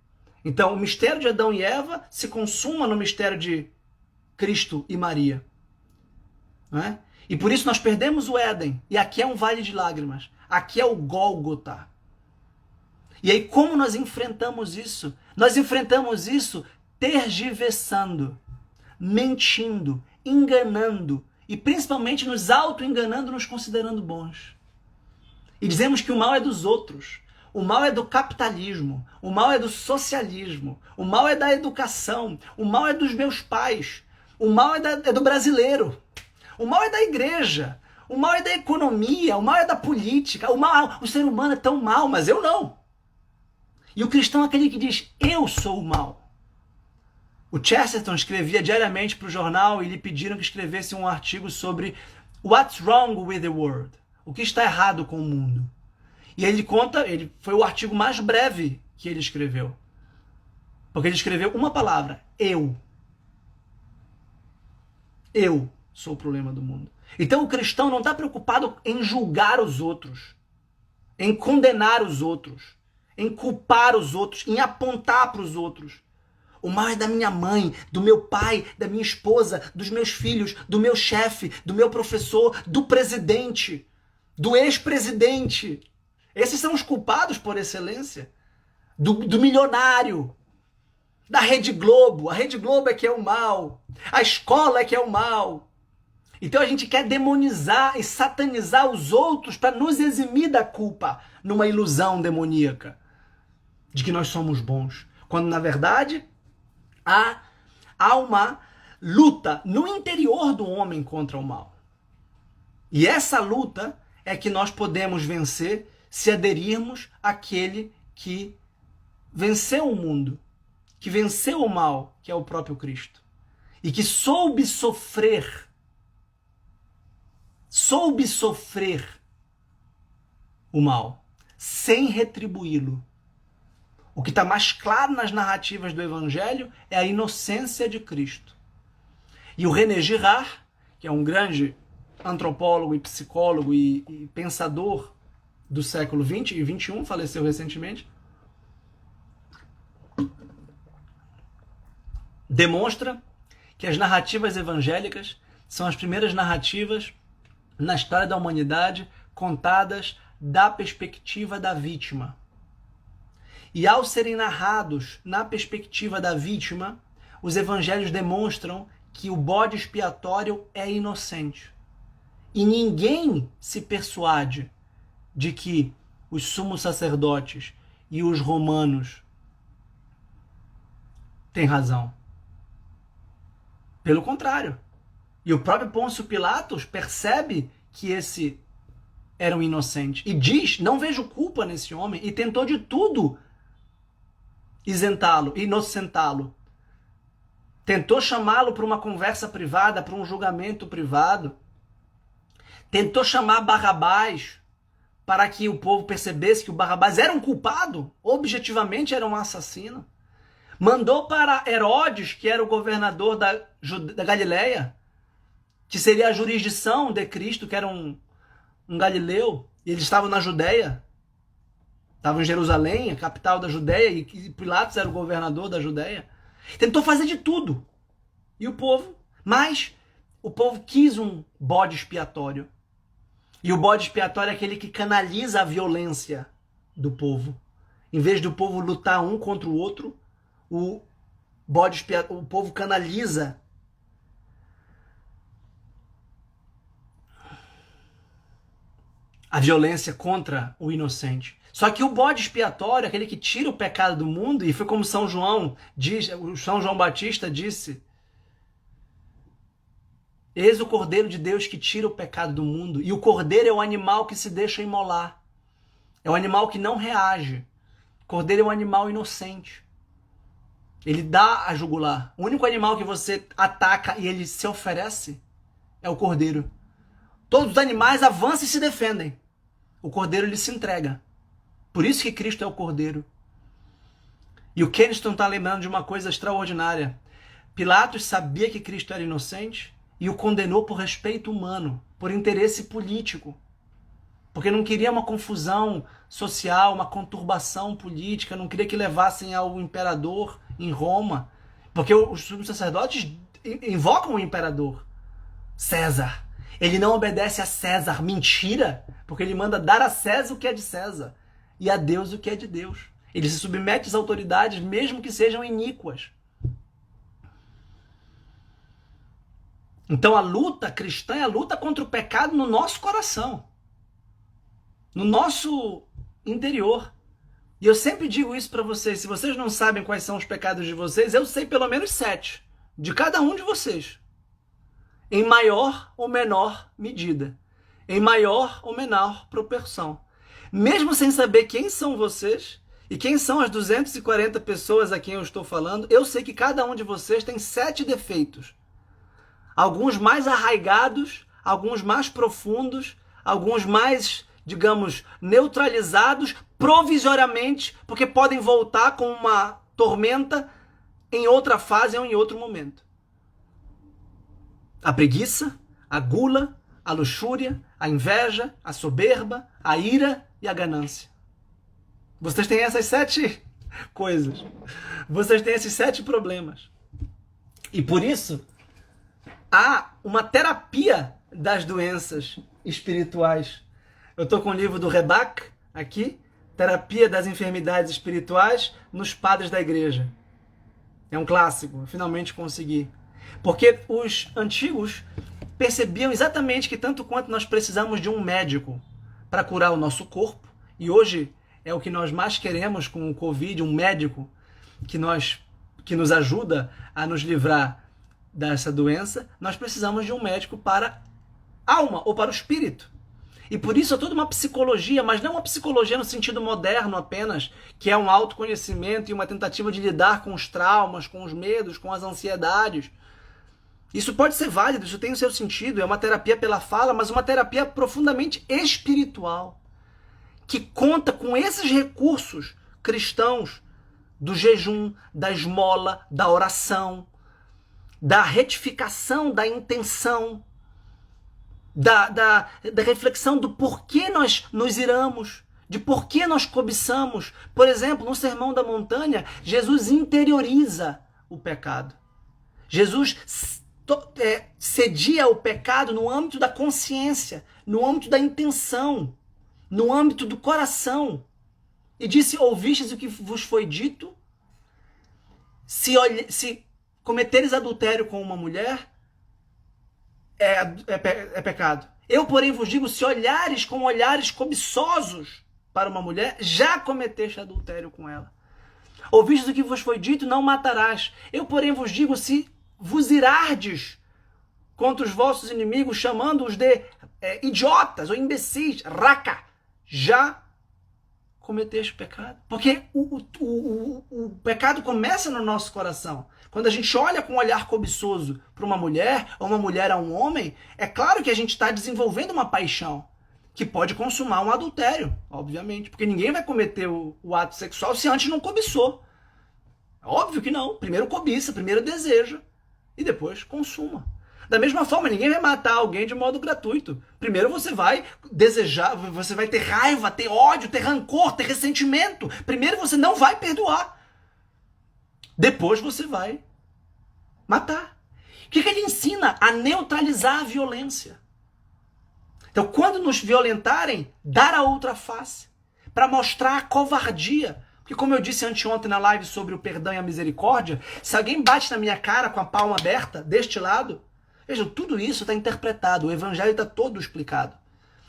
[SPEAKER 1] Então o mistério de Adão e Eva se consuma no mistério de Cristo e Maria. Não é? E por isso nós perdemos o Éden. E aqui é um vale de lágrimas. Aqui é o Gólgota. E aí como nós enfrentamos isso? Nós enfrentamos isso tergiversando, mentindo, enganando e principalmente nos auto-enganando, nos considerando bons. E dizemos que o mal é dos outros. O mal é do capitalismo, o mal é do socialismo, o mal é da educação, o mal é dos meus pais, o mal é do brasileiro, o mal é da igreja, o mal é da economia, o mal é da política, o ser humano é tão mal, mas eu não. E o cristão é aquele que diz, eu sou o mal. O Chesterton escrevia diariamente para o jornal e lhe pediram que escrevesse um artigo sobre What's wrong with the world? O que está errado com o mundo? E ele conta, foi o artigo mais breve que ele escreveu. Porque ele escreveu uma palavra, eu. Eu sou o problema do mundo. Então o cristão não está preocupado em julgar os outros, em condenar os outros, em culpar os outros, em apontar para os outros. O mal é da minha mãe, do meu pai, da minha esposa, dos meus filhos, do meu chefe, do meu professor, do presidente, do ex-presidente. Esses são os culpados por excelência. Do milionário, da Rede Globo. A Rede Globo é que é o mal. A escola é que é o mal. Então a gente quer demonizar e satanizar os outros para nos eximir da culpa numa ilusão demoníaca de que nós somos bons. Quando na verdade há uma luta no interior do homem contra o mal. E essa luta é que nós podemos vencer se aderirmos àquele que venceu o mundo, que venceu o mal, que é o próprio Cristo. E que soube sofrer o mal, sem retribuí-lo. O que está mais claro nas narrativas do Evangelho é a inocência de Cristo. E o René Girard, que é um grande antropólogo e psicólogo e pensador do século XX e XXI, faleceu recentemente, demonstra que as narrativas evangélicas são as primeiras narrativas na história da humanidade contadas da perspectiva da vítima. E ao serem narrados na perspectiva da vítima, os evangelhos demonstram que o bode expiatório é inocente. E ninguém se persuade de que os sumos sacerdotes e os romanos têm razão. Pelo contrário. E o próprio Pôncio Pilatos percebe que esse era um inocente. E diz, não vejo culpa nesse homem. E tentou de tudo isentá-lo, inocentá-lo. Tentou chamá-lo para uma conversa privada, para um julgamento privado. Tentou chamar Barrabás para que o povo percebesse que o Barrabás era um culpado, objetivamente era um assassino. Mandou para Herodes, que era o governador da Galileia, que seria a jurisdição de Cristo, que era um galileu, e eles estavam na Judéia, estavam em Jerusalém, a capital da Judéia, e Pilatos era o governador da Judéia. Tentou fazer de tudo. E o povo quis um bode expiatório. E o bode expiatório é aquele que canaliza a violência do povo. Em vez do povo lutar um contra o outro, o povo canaliza a violência contra o inocente. Só que o bode expiatório, aquele que tira o pecado do mundo, e foi como São João Batista disse: eis o Cordeiro de Deus que tira o pecado do mundo. E o Cordeiro é o animal que se deixa imolar. É o animal que não reage. O Cordeiro é um animal inocente. Ele dá a jugular. O único animal que você ataca e ele se oferece é o Cordeiro. Todos os animais avançam e se defendem. O Cordeiro ele se entrega. Por isso que Cristo é o Cordeiro. E o Keniston está lembrando de uma coisa extraordinária. Pilatos sabia que Cristo era inocente e o condenou por respeito humano, por interesse político. Porque não queria uma confusão social, uma conturbação política, não queria que levassem ao imperador em Roma. Porque os sumos sacerdotes invocam o imperador, César. Ele não obedece a César. Mentira! Porque ele manda dar a César o que é de César e a Deus o que é de Deus. Ele se submete às autoridades, mesmo que sejam iníquas. Então a luta cristã é a luta contra o pecado no nosso coração, no nosso interior. E eu sempre digo isso para vocês, se vocês não sabem quais são os pecados de vocês, eu sei pelo menos 7, de cada um de vocês. Em maior ou menor medida, em maior ou menor proporção. Mesmo sem saber quem são vocês e quem são as 240 pessoas a quem eu estou falando, eu sei que cada um de vocês tem 7 defeitos. Alguns mais arraigados, alguns mais profundos, alguns mais, digamos, neutralizados provisoriamente, porque podem voltar com uma tormenta em outra fase ou em outro momento. A preguiça, a gula, a luxúria, a inveja, a soberba, a ira e a ganância. Vocês têm essas 7 coisas. Vocês têm esses 7 problemas. E por isso, há uma terapia das doenças espirituais. Eu estou com o livro do Rebac aqui, Terapia das Enfermidades Espirituais nos Padres da Igreja. É um clássico, eu finalmente consegui. Porque os antigos percebiam exatamente que tanto quanto nós precisamos de um médico para curar o nosso corpo, e hoje é o que nós mais queremos com o Covid, um médico que nos ajuda a nos livrar dessa doença, nós precisamos de um médico para a alma ou para o espírito. E por isso é toda uma psicologia, mas não uma psicologia no sentido moderno apenas, que é um autoconhecimento e uma tentativa de lidar com os traumas, com os medos, com as ansiedades. Isso pode ser válido, isso tem o seu sentido, é uma terapia pela fala, mas uma terapia profundamente espiritual, que conta com esses recursos cristãos do jejum, da esmola, da oração, da retificação da intenção, da reflexão do porquê nós nos iramos, de porquê nós cobiçamos. Por exemplo, no Sermão da Montanha, Jesus interioriza o pecado. Jesus cedia o pecado no âmbito da consciência, no âmbito da intenção, no âmbito do coração. E disse: ouvistes o que vos foi dito? Se cometeres adultério com uma mulher, é pecado. Eu, porém, vos digo, se olhares com olhares cobiçosos para uma mulher, já cometeste adultério com ela. Ouvistes o que vos foi dito, não matarás. Eu, porém, vos digo, se vos irardes contra os vossos inimigos, chamando-os de idiotas ou imbecis, raca, já cometeste pecado. Porque o pecado começa no nosso coração. Quando a gente olha com um olhar cobiçoso para uma mulher, ou uma mulher a um homem, é claro que a gente está desenvolvendo uma paixão que pode consumar um adultério, obviamente. Porque ninguém vai cometer o ato sexual se antes não cobiçou. Óbvio que não. Primeiro cobiça, primeiro deseja e depois consuma. Da mesma forma, ninguém vai matar alguém de modo gratuito. Primeiro você vai desejar, você vai ter raiva, ter ódio, ter rancor, ter ressentimento. Primeiro você não vai perdoar. Depois você vai matar. O que ele ensina? A neutralizar a violência. Então, quando nos violentarem, dar a outra face. Para mostrar a covardia. Porque como eu disse anteontem na live sobre o perdão e a misericórdia, se alguém bate na minha cara com a palma aberta, deste lado, vejam, tudo isso está interpretado, o evangelho está todo explicado.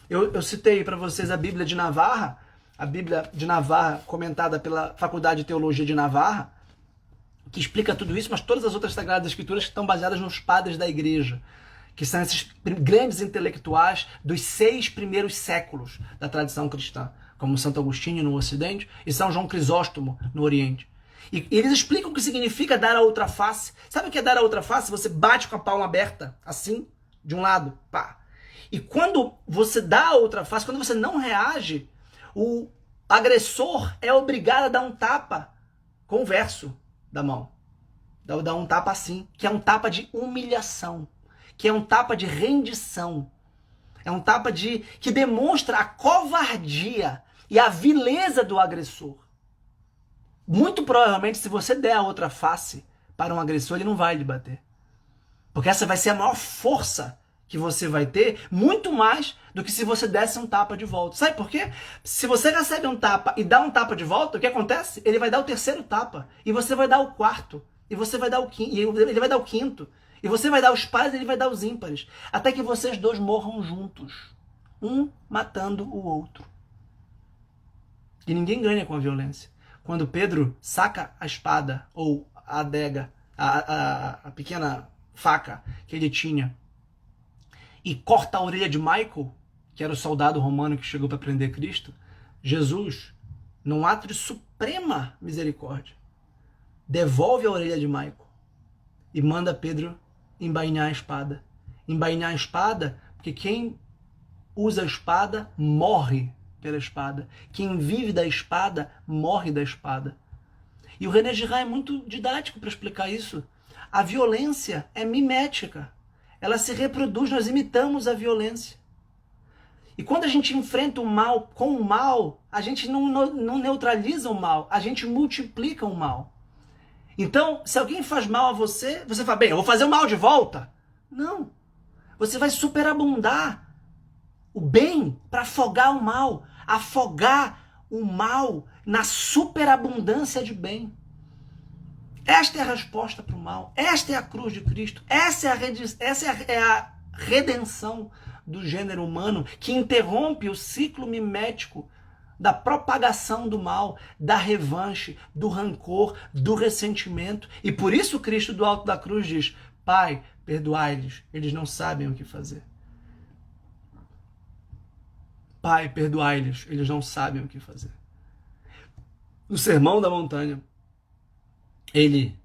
[SPEAKER 1] Eu citei para vocês a Bíblia de Navarra, comentada pela Faculdade de Teologia de Navarra, que explica tudo isso, mas todas as outras Sagradas Escrituras que estão baseadas nos padres da igreja, que são esses grandes intelectuais dos 6 primeiros séculos da tradição cristã, como Santo Agostinho no Ocidente e São João Crisóstomo no Oriente. E eles explicam o que significa dar a outra face. Sabe o que é dar a outra face? Você bate com a palma aberta, assim, de um lado, pá. E quando você dá a outra face, quando você não reage, o agressor é obrigado a dar um tapa com o verso da mão. Dá um tapa assim, que é um tapa de humilhação, que é um tapa de rendição. É um tapa que demonstra a covardia e a vileza do agressor. Muito provavelmente, se você der a outra face para um agressor, ele não vai lhe bater. Porque essa vai ser a maior força que você vai ter, muito mais do que se você desse um tapa de volta. Sabe por quê? Se você recebe um tapa e dá um tapa de volta, o que acontece? Ele vai dar o terceiro tapa, e você vai dar o quarto, e você vai dar o quinto, e ele vai dar o quinto, e você vai dar os pares e ele vai dar os ímpares, até que vocês dois morram juntos, um matando o outro. E ninguém ganha com a violência. Quando Pedro saca a espada, ou a adega, a pequena faca que ele tinha, e corta a orelha de Michael, que era o soldado romano que chegou para prender Cristo, Jesus, num ato de suprema misericórdia, devolve a orelha de Michael e manda Pedro embainhar a espada. Embainhar a espada, porque quem usa a espada morre pela espada. Quem vive da espada morre da espada. E o René Girard é muito didático para explicar isso. A violência é mimética. Ela se reproduz, nós imitamos a violência. E quando a gente enfrenta o mal com o mal, a gente não neutraliza o mal, a gente multiplica o mal. Então, se alguém faz mal a você, você fala, bem, eu vou fazer o mal de volta. Não. Você vai superabundar o bem para afogar o mal. Afogar o mal na superabundância de bem. Esta é a resposta para o mal. Esta é a cruz de Cristo. Essa é a redenção do gênero humano, que interrompe o ciclo mimético da propagação do mal, da revanche, do rancor, do ressentimento. E por isso Cristo do alto da cruz diz, Pai, perdoai-lhes, eles não sabem o que fazer. Pai, perdoai-lhes, eles não sabem o que fazer. No Sermão da Montanha, ele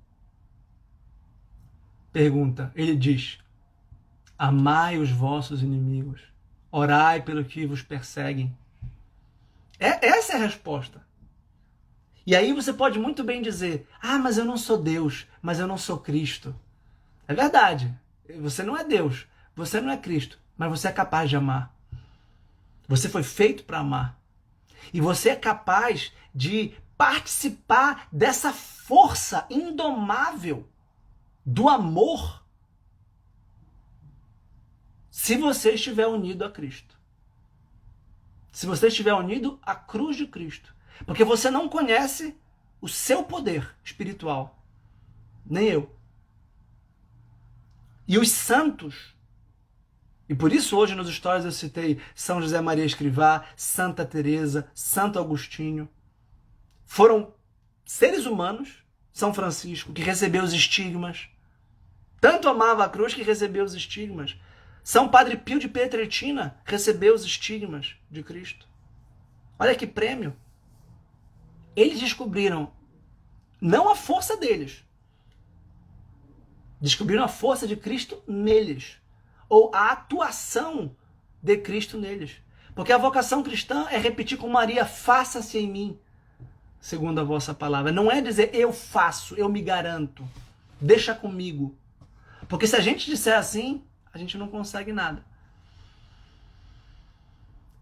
[SPEAKER 1] pergunta, ele diz, amai os vossos inimigos, orai pelo que vos perseguem. Essa é a resposta. E aí você pode muito bem dizer, mas eu não sou Deus, mas eu não sou Cristo. É verdade, você não é Deus, você não é Cristo, mas você é capaz de amar. Você foi feito para amar. E você é capaz de participar dessa força indomável do amor se você estiver unido a Cristo. Se você estiver unido à cruz de Cristo. Porque você não conhece o seu poder espiritual. Nem eu. E os santos, e por isso hoje nos stories eu citei São José Maria Escrivá, Santa Teresa, Santo Agostinho, foram seres humanos, São Francisco, que recebeu os estigmas, tanto amava a cruz que recebeu os estigmas. São Padre Pio de Pietrelcina recebeu os estigmas de Cristo. Olha que prêmio. Eles descobriram não a força deles, descobriram a força de Cristo neles, ou a atuação de Cristo neles. Porque a vocação cristã é repetir com Maria, faça-se em mim, segundo a vossa palavra. Não é dizer eu faço, eu me garanto, deixa comigo. Porque se a gente disser assim, a gente não consegue nada.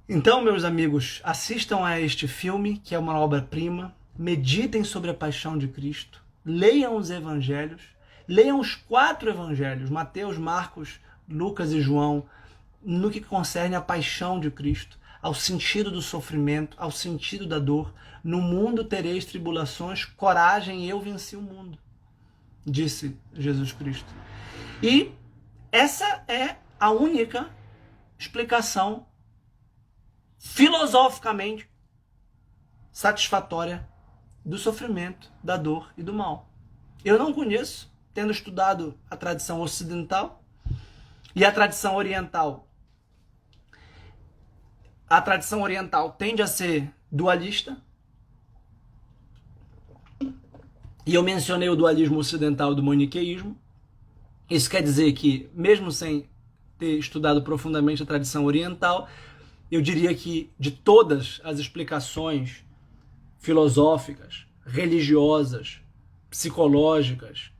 [SPEAKER 1] Então, meus amigos, assistam a este filme, que é uma obra-prima, meditem sobre a paixão de Cristo, leiam os evangelhos, leiam os 4 evangelhos, Mateus, Marcos, Lucas e João, no que concerne a paixão de Cristo, ao sentido do sofrimento, ao sentido da dor. No mundo tereis tribulações, coragem, eu venci o mundo, disse Jesus Cristo. E essa é a única explicação filosoficamente satisfatória do sofrimento, da dor e do mal. Eu não conheço, tendo estudado a tradição ocidental e a tradição oriental. A tradição oriental tende a ser dualista. E eu mencionei o dualismo ocidental do maniqueísmo. Isso quer dizer que, mesmo sem ter estudado profundamente a tradição oriental, eu diria que de todas as explicações filosóficas, religiosas, psicológicas,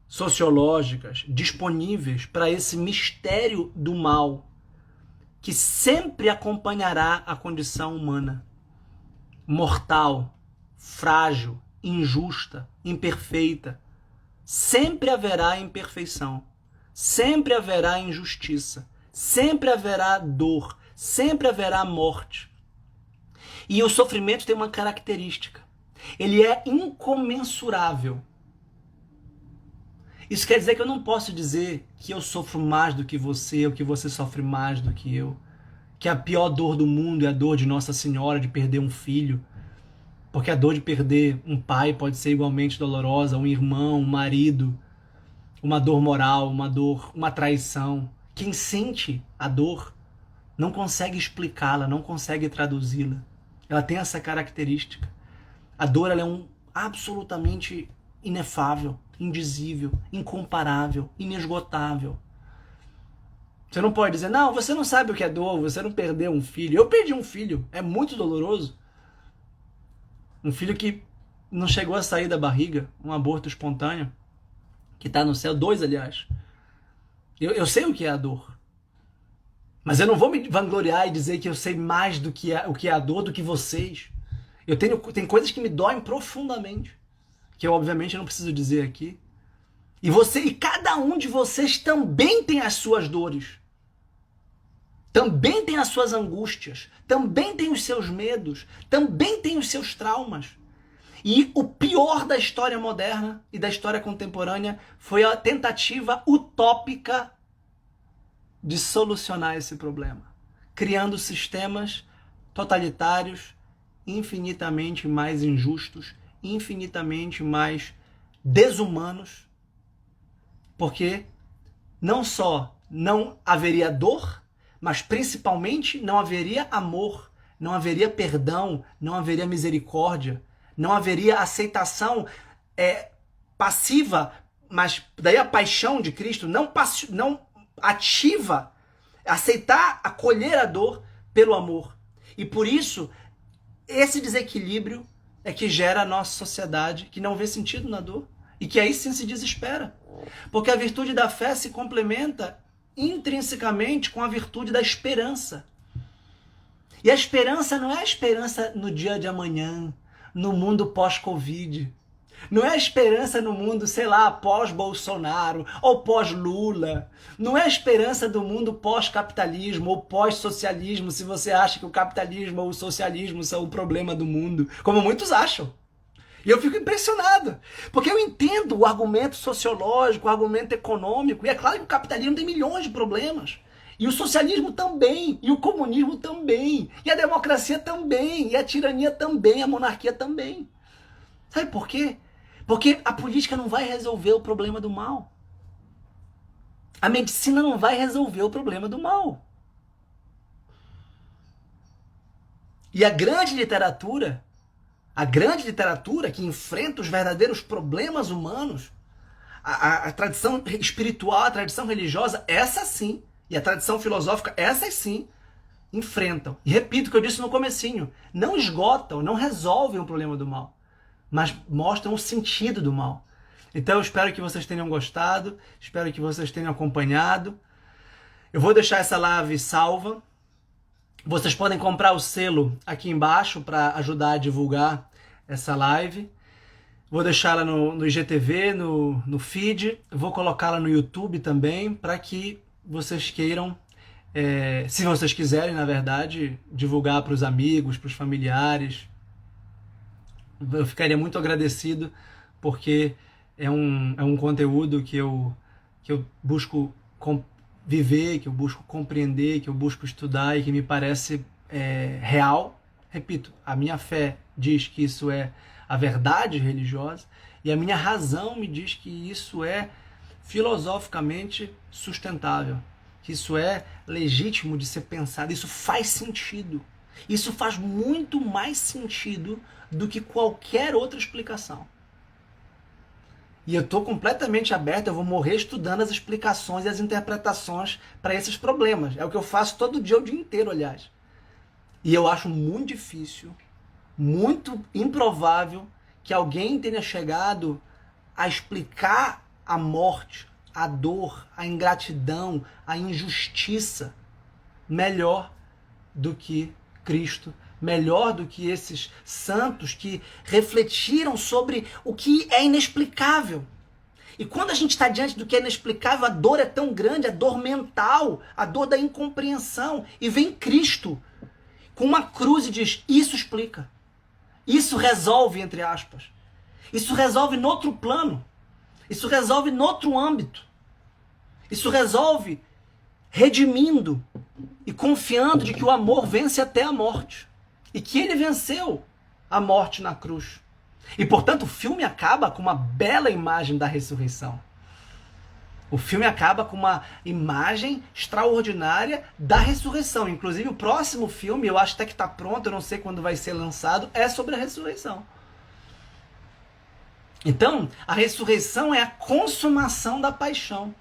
[SPEAKER 1] sociológicas, disponíveis para esse mistério do mal, que sempre acompanhará a condição humana, mortal, frágil, injusta, imperfeita. Sempre haverá imperfeição, sempre haverá injustiça, sempre haverá dor, sempre haverá morte. E o sofrimento tem uma característica. Ele é incomensurável. Isso quer dizer que eu não posso dizer que eu sofro mais do que você, ou que você sofre mais do que eu. Que a pior dor do mundo é a dor de Nossa Senhora de perder um filho. Porque a dor de perder um pai pode ser igualmente dolorosa, um irmão, um marido, uma dor moral, uma traição. Quem sente a dor não consegue explicá-la, não consegue traduzi-la. Ela tem essa característica. A dor ela é absolutamente inefável, indizível, incomparável, inesgotável. Você não pode dizer, não, você não sabe o que é dor, você não perdeu um filho. Eu perdi um filho, é muito doloroso. Um filho que não chegou a sair da barriga, um aborto espontâneo, que está no céu, 2, aliás. Eu sei o que é a dor. Mas eu não vou me vangloriar e dizer que eu sei mais do que o que é a dor do que vocês. Tem coisas que me doem profundamente, que eu obviamente não preciso dizer aqui. E cada um de vocês também tem as suas dores. Também tem as suas angústias, também tem os seus medos, também tem os seus traumas. E o pior da história moderna e da história contemporânea foi a tentativa utópica de solucionar esse problema, criando sistemas totalitários infinitamente mais injustos, infinitamente mais desumanos, porque não só não haveria dor, mas principalmente não haveria amor, não haveria perdão, não haveria misericórdia, não haveria aceitação passiva, mas daí a paixão de Cristo, não ativa, aceitar, acolher a dor pelo amor. E por isso, esse desequilíbrio é que gera a nossa sociedade, que não vê sentido na dor, e que aí sim se desespera. Porque a virtude da fé se complementa intrinsecamente com a virtude da esperança. E a esperança não é a esperança no dia de amanhã, no mundo pós-Covid. Não é a esperança no mundo, sei lá, pós-Bolsonaro ou pós-Lula. Não é a esperança do mundo pós-capitalismo ou pós-socialismo, se você acha que o capitalismo ou o socialismo são o problema do mundo, como muitos acham. E eu fico impressionado, porque eu entendo o argumento sociológico, o argumento econômico, e é claro que o capitalismo tem milhões de problemas, e o socialismo também, e o comunismo também, e a democracia também, e a tirania também, a monarquia também. Sabe por quê? Porque a política não vai resolver o problema do mal. A medicina não vai resolver o problema do mal. E a grande literatura que enfrenta os verdadeiros problemas humanos, a tradição espiritual, a tradição religiosa, essa sim, e a tradição filosófica, essas sim, enfrentam. E repito o que eu disse no comecinho, não esgotam, não resolvem o problema do mal, mas mostram o sentido do mal. Então eu espero que vocês tenham gostado, espero que vocês tenham acompanhado. Eu vou deixar essa live salva. Vocês podem comprar o selo aqui embaixo para ajudar a divulgar essa live. Vou deixá-la no IGTV, no feed. Vou colocá-la no YouTube também, para que vocês queiram, se vocês quiserem, na verdade, divulgar para os amigos, para os familiares. Eu ficaria muito agradecido, porque é um conteúdo que eu busco viver, que eu busco compreender, que eu busco estudar e que me parece real. Repito, a minha fé diz que isso é a verdade religiosa e a minha razão me diz que isso é filosoficamente sustentável, que isso é legítimo de ser pensado, isso faz sentido. Isso faz muito mais sentido do que qualquer outra explicação. E eu estou completamente aberto, eu vou morrer estudando as explicações e as interpretações para esses problemas. É o que eu faço todo dia, o dia inteiro, aliás. E eu acho muito difícil, muito improvável que alguém tenha chegado a explicar a morte, a dor, a ingratidão, a injustiça melhor do que Cristo, melhor do que esses santos que refletiram sobre o que é inexplicável. E quando a gente está diante do que é inexplicável, a dor é tão grande, a dor mental, a dor da incompreensão. E vem Cristo com uma cruz e diz, isso explica. Isso resolve, entre aspas. Isso resolve no outro plano. Isso resolve no outro âmbito. Isso resolve redimindo e confiando de que o amor vence até a morte. E que ele venceu a morte na cruz. E, portanto, o filme acaba com uma bela imagem da ressurreição. O filme acaba com uma imagem extraordinária da ressurreição. Inclusive, o próximo filme, eu acho até que está pronto, eu não sei quando vai ser lançado, é sobre a ressurreição. Então, a ressurreição é a consumação da paixão.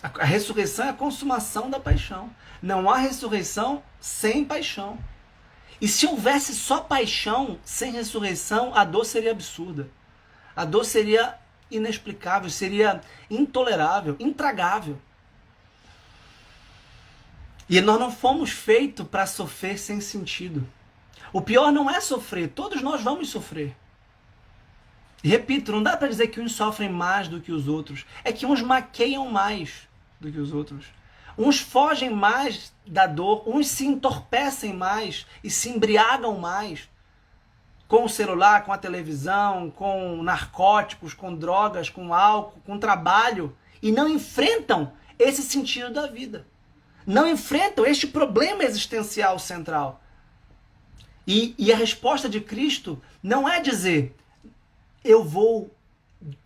[SPEAKER 1] A ressurreição é a consumação da paixão. Não há ressurreição sem paixão. E se houvesse só paixão sem ressurreição, a dor seria absurda. A dor seria inexplicável, seria intolerável, intragável. E nós não fomos feitos para sofrer sem sentido. O pior não é sofrer, todos nós vamos sofrer. E repito, não dá para dizer que uns sofrem mais do que os outros. É que uns maqueiam mais do que os outros. Uns fogem mais da dor, uns se entorpecem mais e se embriagam mais com o celular, com a televisão, com narcóticos, com drogas, com álcool, com trabalho, e não enfrentam esse sentido da vida. Não enfrentam este problema existencial central. E a resposta de Cristo não é dizer, eu vou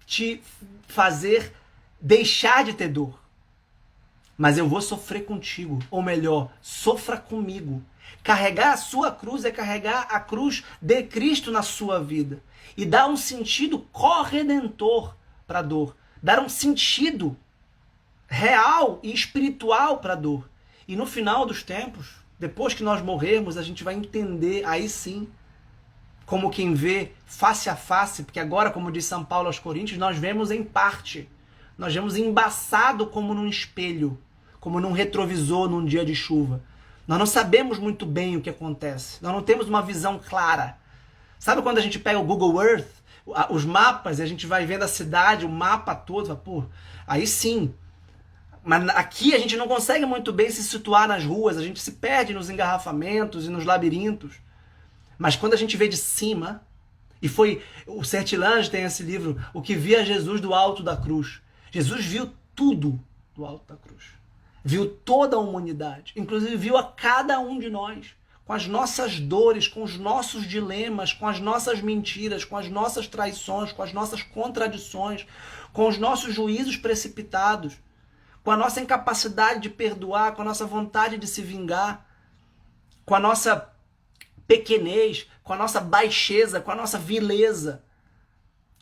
[SPEAKER 1] te fazer deixar de ter dor, mas eu vou sofrer contigo, ou melhor, sofra comigo. Carregar a sua cruz é carregar a cruz de Cristo na sua vida. E dar um sentido corredentor para a dor. Dar um sentido real e espiritual para a dor. E no final dos tempos, depois que nós morrermos, a gente vai entender, aí sim, como quem vê face a face, porque agora, como diz São Paulo aos Coríntios, nós vemos em parte. Nós vemos embaçado como num espelho, como num retrovisor num dia de chuva. Nós não sabemos muito bem o que acontece. Nós não temos uma visão clara. Sabe quando a gente pega o Google Earth, os mapas, e a gente vai vendo a cidade, o mapa todo, pô, aí sim. Mas aqui a gente não consegue muito bem se situar nas ruas, a gente se perde nos engarrafamentos e nos labirintos. Mas quando a gente vê de cima, e foi, o Sertilange tem esse livro, O que via Jesus do alto da cruz. Jesus viu tudo do alto da cruz. Viu toda a humanidade, inclusive viu a cada um de nós, com as nossas dores, com os nossos dilemas, com as nossas mentiras, com as nossas traições, com as nossas contradições, com os nossos juízos precipitados, com a nossa incapacidade de perdoar, com a nossa vontade de se vingar, com a nossa pequenez, com a nossa baixeza, com a nossa vileza,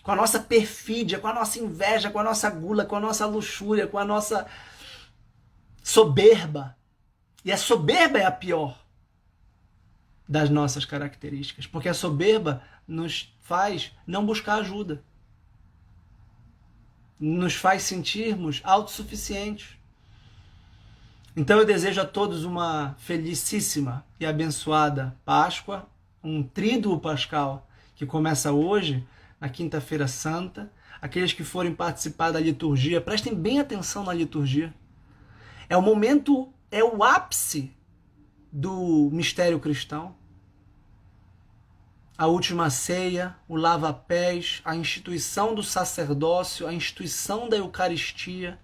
[SPEAKER 1] com a nossa perfídia, com a nossa inveja, com a nossa gula, com a nossa luxúria, com a nossa soberba. E a soberba é a pior das nossas características, porque a soberba nos faz não buscar ajuda, nos faz sentirmos autossuficientes. Então eu desejo a todos uma felicíssima e abençoada Páscoa, um tríduo pascal que começa hoje, na Quinta-feira Santa. Aqueles que forem participar da liturgia, prestem bem atenção na liturgia. É o momento, é o ápice do mistério cristão. A última ceia, o lava-pés, a instituição do sacerdócio, a instituição da Eucaristia.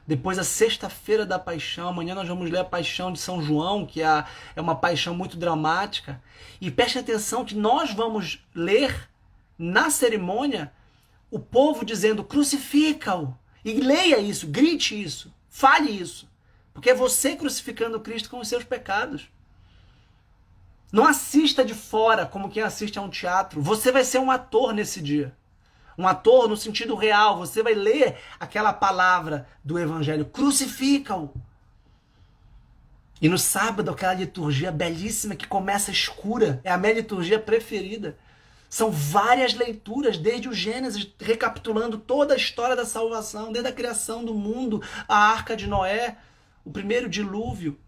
[SPEAKER 1] Depois a sexta-feira da paixão. Amanhã nós vamos ler a paixão de São João, que é uma paixão muito dramática. E preste atenção que nós vamos ler na cerimônia o povo dizendo crucifica-o. E leia isso, grite isso. Fale isso, porque é você crucificando Cristo com os seus pecados. Não assista de fora como quem assiste a um teatro. Você vai ser um ator nesse dia. Um ator no sentido real. Você vai ler aquela palavra do Evangelho. Crucifica-o. E no sábado, aquela liturgia belíssima que começa escura. É a minha liturgia preferida. São várias leituras, desde o Gênesis, recapitulando toda a história da salvação, desde a criação do mundo, a Arca de Noé, o primeiro dilúvio.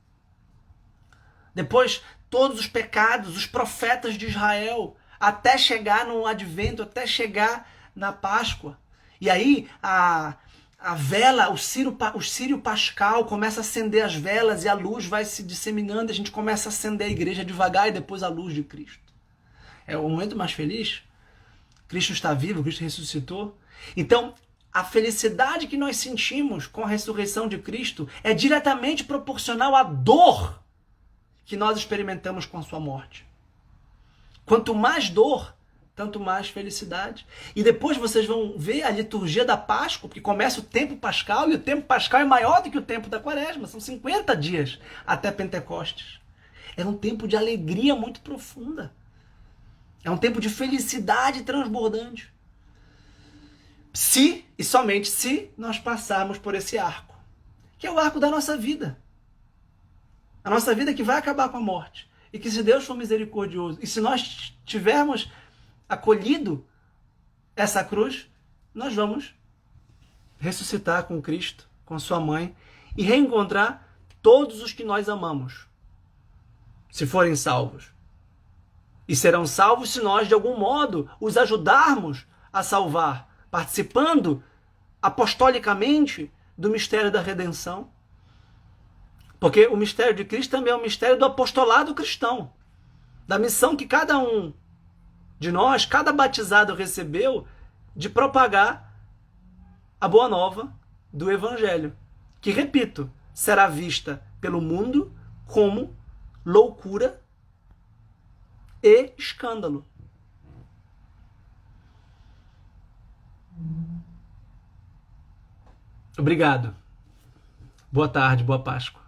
[SPEAKER 1] Depois, todos os pecados, os profetas de Israel, até chegar no advento, até chegar na Páscoa. E aí a vela, o Círio Pascal começa a acender as velas e a luz vai se disseminando, a gente começa a acender a igreja devagar e depois a luz de Cristo. É o momento mais feliz. Cristo está vivo, Cristo ressuscitou. Então, a felicidade que nós sentimos com a ressurreição de Cristo é diretamente proporcional à dor que nós experimentamos com a sua morte. Quanto mais dor, tanto mais felicidade. E depois vocês vão ver a liturgia da Páscoa, porque começa o tempo pascal, e o tempo pascal é maior do que o tempo da Quaresma. São 50 dias até Pentecostes. É um tempo de alegria muito profunda. É um tempo de felicidade transbordante. Se, e somente se, nós passarmos por esse arco, que é o arco da nossa vida. A nossa vida que vai acabar com a morte. E que se Deus for misericordioso, e se nós tivermos acolhido essa cruz, nós vamos ressuscitar com Cristo, com sua mãe, e reencontrar todos os que nós amamos, se forem salvos. E serão salvos se nós, de algum modo, os ajudarmos a salvar, participando apostolicamente do mistério da redenção. Porque o mistério de Cristo também é o mistério do apostolado cristão, da missão que cada um de nós, cada batizado recebeu de propagar a boa nova do Evangelho, que, repito, será vista pelo mundo como loucura e escândalo. Obrigado. Boa tarde, boa Páscoa.